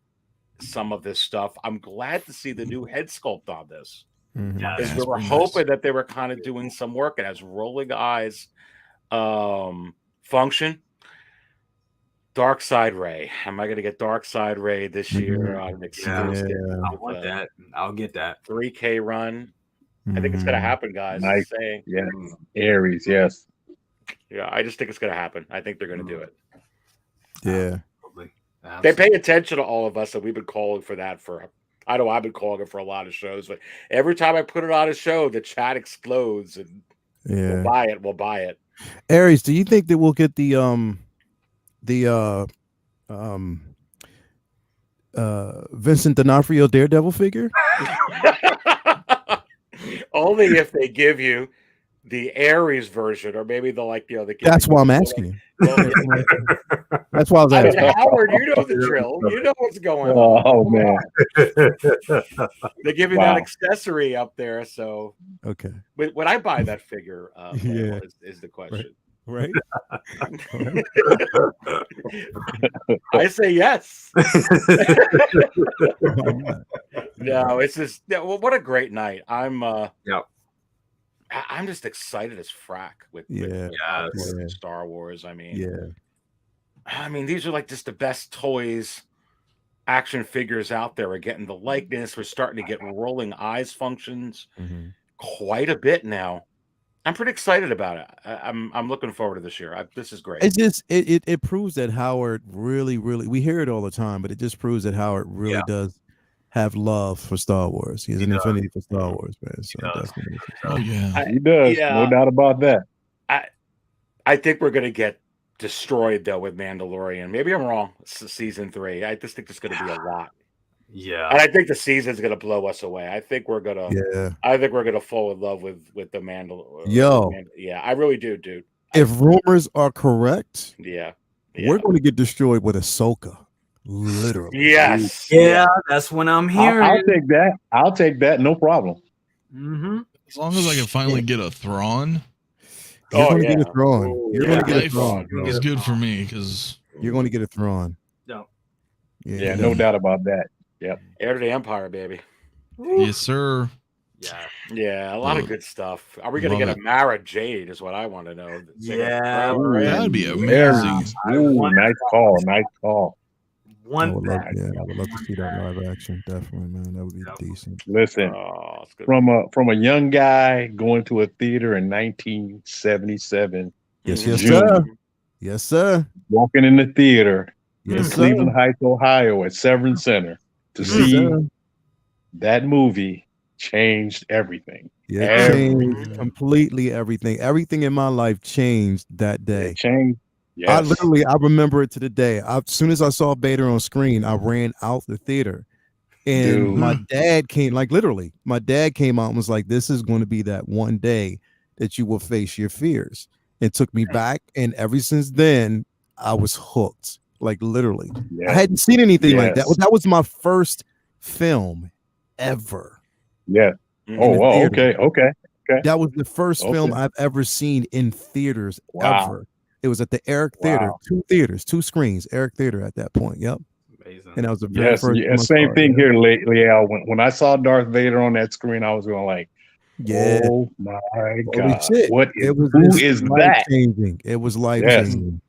some of this stuff. I'm glad to see the new head sculpt on this. Because we were hoping that they were kind of doing some work. It has rolling eyes function. Dark Side Ray. Am I going to get Dark Side Ray this year on an exclusive? I want that. I'll get that 3K run. I think it's going to happen, guys. Nice. Saying. Yeah. Aries, yes. Yeah, I just think it's going to happen. I think they're going to do it. Yeah. They pay attention to all of us, and we've been calling for that for. I know I've been calling it for a lot of shows, but every time I put it on a show, the chat explodes, and we'll buy it. We'll buy it. Aries, do you think that we'll get the Vincent D'Onofrio Daredevil figure? Only if they give you the Aries version, or maybe they'll That's why I'm asking you. That's why I was asking. Howard, you know the drill. You know what's going on. Oh man, they give you that accessory up there. So okay, when I buy that figure, is the question. Right. I say yes. No, it's just what a great night. I'm just excited as frack with Star Wars. I mean, these are like just the best toys, action figures out there. We're getting the likeness. We're starting to get rolling eyes functions quite a bit now. I'm pretty excited about it. I'm looking forward to this year. This is great. It's just it proves that Howard really, we hear it all the time, but it just proves that Howard really does have love for Star Wars. He has an affinity for Star Wars, man. So definitely. He does. No doubt about that. I think we're gonna get destroyed though with Mandalorian. Maybe I'm wrong. Season 3. I just think there's gonna be a lot. Yeah, and I think the season's gonna blow us away. I think we're gonna. I think we're gonna fall in love with the Mandalorian. Yeah, I really do, dude. If rumors are correct, we're going to get destroyed with Ahsoka. Literally. Yes. Yeah, that's when I'm hearing. I'll take that. No problem. Mm-hmm. As long as I can finally get a Thrawn, You're Oh, going to get yeah. a Thrawn. You're going to get a life Thrawn, bro. is good for me because You're going to get a Thrawn. Yeah. Yeah, no doubt about that. Yep. Heir to the Empire, baby. yes, sir. Yeah. Yeah, a lot of Love good stuff. Are we going to love get a Mara Jade? Is what I want to know. Yeah. That'd be Ooh, amazing. Ooh, nice call. Nice call. I would love to see that live action. Definitely, man. That would be decent. Listen, Oh, it's good. from a young guy going to a theater in 1977, Yes, Mhm. yes, June, sir. Yes, sir. walking in the theater in Yes, sir. Cleveland Heights, Ohio, at Severn Center to Yes, see sir. that movie changed everything. Yeah, it Everything. changed completely everything. Everything in my life changed that day. It changed. Yes. I remember it to the day. As soon as I saw Vader on screen, I ran out the theater. And Dude. my dad came, like literally, my dad came out and was like, this is going to be that one day that you will face your fears. It took me back. And ever since then, I was hooked. Like literally. Yes. I hadn't seen anything like that. Yes. That was my first film ever. Yeah. in Oh, the wow. theater. Okay. That was the first film Okay. I've ever seen in theaters Wow. ever. It was at the Eric Theater, two screens, Eric Theater at that point. Yep. Amazing. And that was the very Yes. first Yeah, time I same saw it, thing yeah. here lately, Al. When I saw Darth Vader on that screen, I was going like, Yeah. oh my Holy God. shit. What is, It was who just is life that? changing. It was life Yes. changing.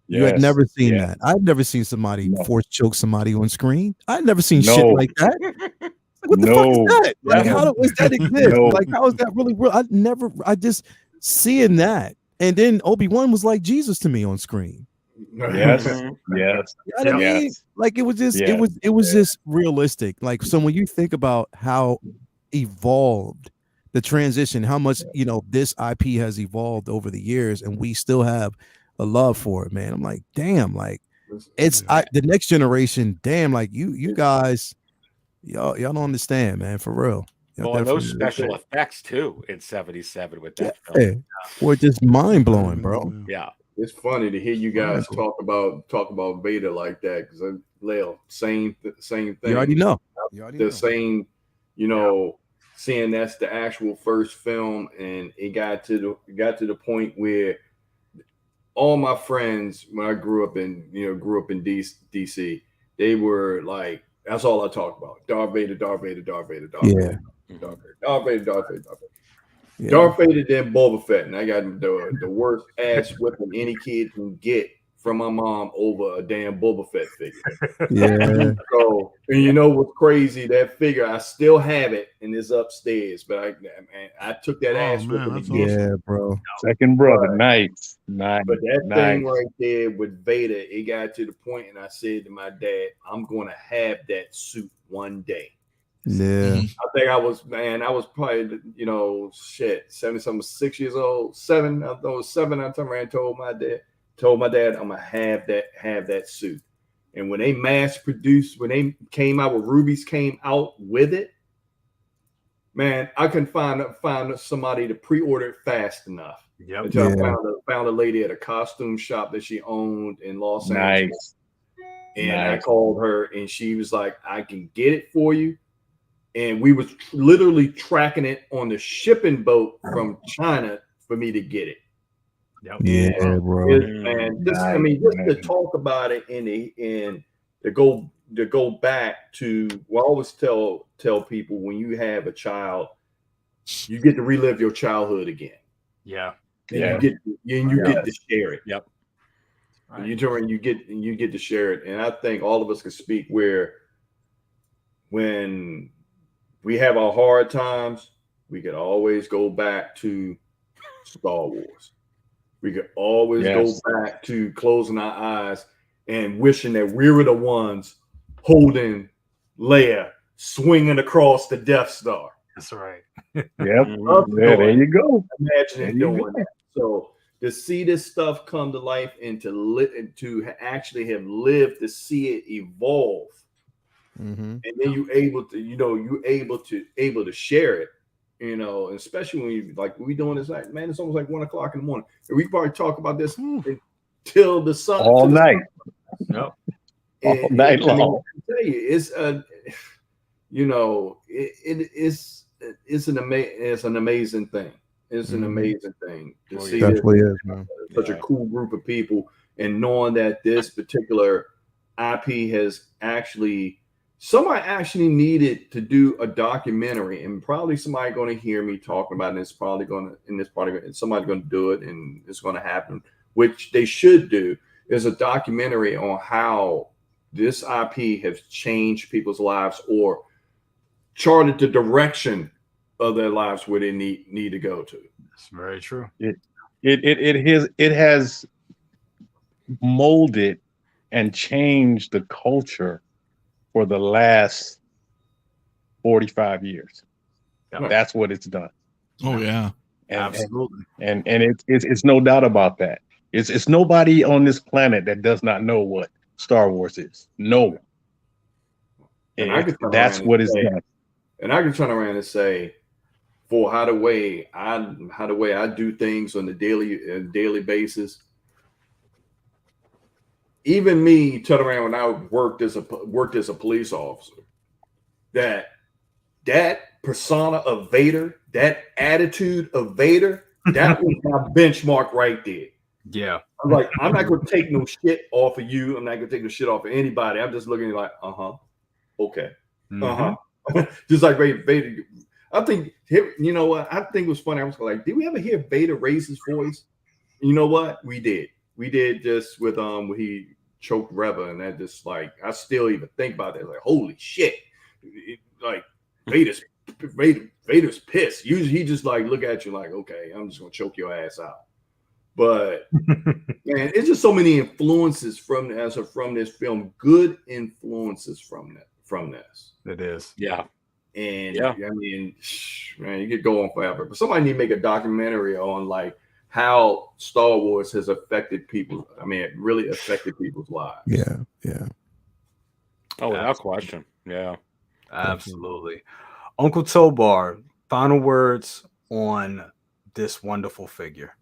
You had Yes. never seen Yeah. that. I'd never seen somebody No. force choke somebody on screen. I'd never seen shit No. like that. Like, what the fuck is No. that? Like, No. how does that exist? No. Like, how is that really real? I just seeing that. And then Obi-Wan was like Jesus to me on screen. Yes. Mhm. Yes. You know what I mean? Yes. Like it was just Yeah. it was just realistic. Like so when you think about how evolved the transition, how much this IP has evolved over the years, and we still have a love for it, man. I'm like, damn, like it's the next generation, damn, like you guys, y'all don't understand, man, for real. Well, and those special effects too in '77 with that film. Were just mind blowing, bro. Yeah. It's funny to hear you guys talk about Vader like that because Lil, same thing. You already know. Same, seeing that's the actual first film, and it got to the point where all my friends, when I grew up in DC, they were like, that's all I talked about. Darth Vader, Darth Vader, Darth Vader, Darth Vader, Darth Vader, Darth Vader, Darth Vader, Darth Vader. Yeah. Darth Vader then Boba Fett, and I got the worst ass whipping any kid can get from my mom over a damn Boba Fett figure. Yeah. So, and you know what's crazy? That figure, I still have it, and it's upstairs. But I took that ass whipping. That's again. Yeah, bro. Second brother, Right. nice. But that thing right there with Vader, it got to the point, and I said to my dad, "I'm going to have that suit one day." Yeah. I think I was probably 70-something, 6 years old, 7. I thought it was 7. I turned around and told my dad, I'm gonna have that suit. And when they mass produced, when they came out with Rubies came out with it, man, I couldn't find somebody to pre-order it fast enough. Yep. Until I found a lady at a costume shop that she owned in Los Angeles. And I called her, and she was like, I can get it for you. And we was literally tracking it on the shipping boat from China for me to get it. Yep. Yeah, bro. Man, just to talk about it and to go back to, well, I always tell people when you have a child, you get to relive your childhood again. Yeah. And you get to share it. Yep. Right. You get to share it. And I think all of us can speak where when we have our hard times, we could always go back to Star Wars. We could always go back to closing our eyes and wishing that we were the ones holding Leia swinging across the Death Star. That's right. Yep. There you go. Imagine doing that. So to see this stuff come to life and to actually have lived to see it evolve. Mm-hmm. And then you're able to share it, especially when you like we doing this like, man, it's almost like 1 o'clock in the morning. And we probably talk about this until the sun all night. No. All night long. I tell you, it's it's an amazing thing. It's an amazing thing to see this, Definitely is, man. such a cool group of people, and knowing that this particular IP has actually somebody actually needed to do a documentary, and probably somebody going to hear me talking about it. And it's probably going to somebody's going to do it, and it's going to happen, which they should do. Is a documentary on how this IP has changed people's lives or charted the direction of their lives where they need to go to. That's very true. It has molded and changed the culture for the last 45 years. Yeah. That's what it's done. Oh yeah, absolutely. And it's no doubt about that. It's nobody on this planet that does not know what Star Wars is. No one. And that's what it's done. And I can turn around and say, for how the way I do things on a daily basis. Even me turn around when I worked as a police officer, that persona of Vader, that attitude of Vader, that was my benchmark right there. Yeah. I'm like, I'm not going to take no shit off of you. I'm not going to take no shit off of anybody. I'm just looking like, okay. Just like Vader. I think, you know what? I think it was funny. I was like, did we ever hear Vader raise his voice? You know what? We did. We did just with when he choked Reva, and that just like I still even think about that. Like, holy shit! Like Vader's pissed. Usually he just like look at you like, okay, I'm just gonna choke your ass out. But man, it's just so many influences from this film. Good influences from this. It is. Yeah. And I mean, man, you could go on forever. But somebody need to make a documentary on like how Star Wars has affected people. I mean, it really affected people's lives. Yeah. Oh, without question. Yeah. Absolutely. Uncle Tobar, final words on this wonderful figure.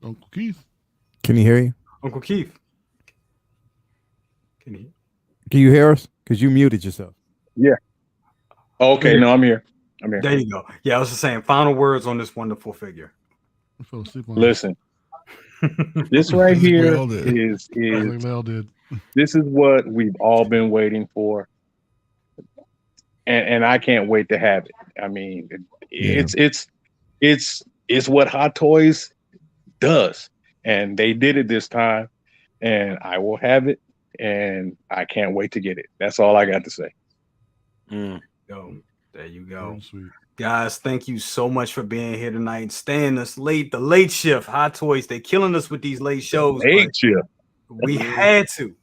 Uncle Keith. Can he hear you? Uncle Keith. Can you hear us? Because you muted yourself. Yeah. Okay, no, I'm here. There you go. Yeah, I was just saying, final words on this wonderful figure. Listen, this right here is this is what we've all been waiting for, and I can't wait to have it. I mean, it's what Hot Toys does, and they did it this time, and I will have it, and I can't wait to get it. That's all I got to say. There you go. Guys, thank you so much for being here tonight. Staying us late, the late shift, Hot Toys. They're killing us with these late shows. Late shift. We had to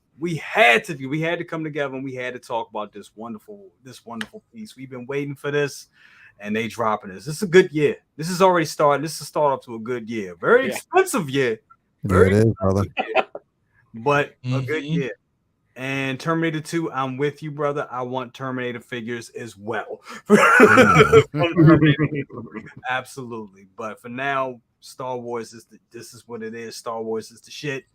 come together and we had to talk about this wonderful piece. We've been waiting for this, and they dropping this. This is a good year. This is already started. This is a start up to a good year. Very expensive year. Very expensive, brother. Year, but a good year. And Terminator 2, I'm with you, brother. I want Terminator figures as well. Absolutely. But for now, Star Wars this is what it is. Star Wars is the shit.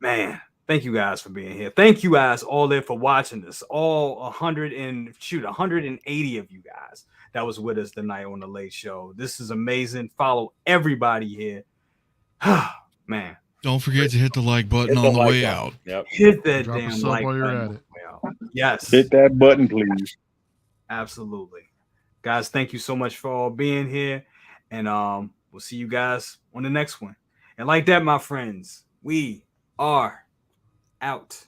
Man, thank you guys for being here. Thank you guys all there for watching this. All 180 of you guys that was with us tonight on the Late Show. This is amazing. Follow everybody here. Man. Don't forget to hit the like button on the way out. Yep. Hit that Drop damn a sub like while you're button at on it. the way out. Yes. Hit that button, please. Absolutely. Guys, thank you so much for all being here. And we'll see you guys on the next one. And like that, my friends, we are out.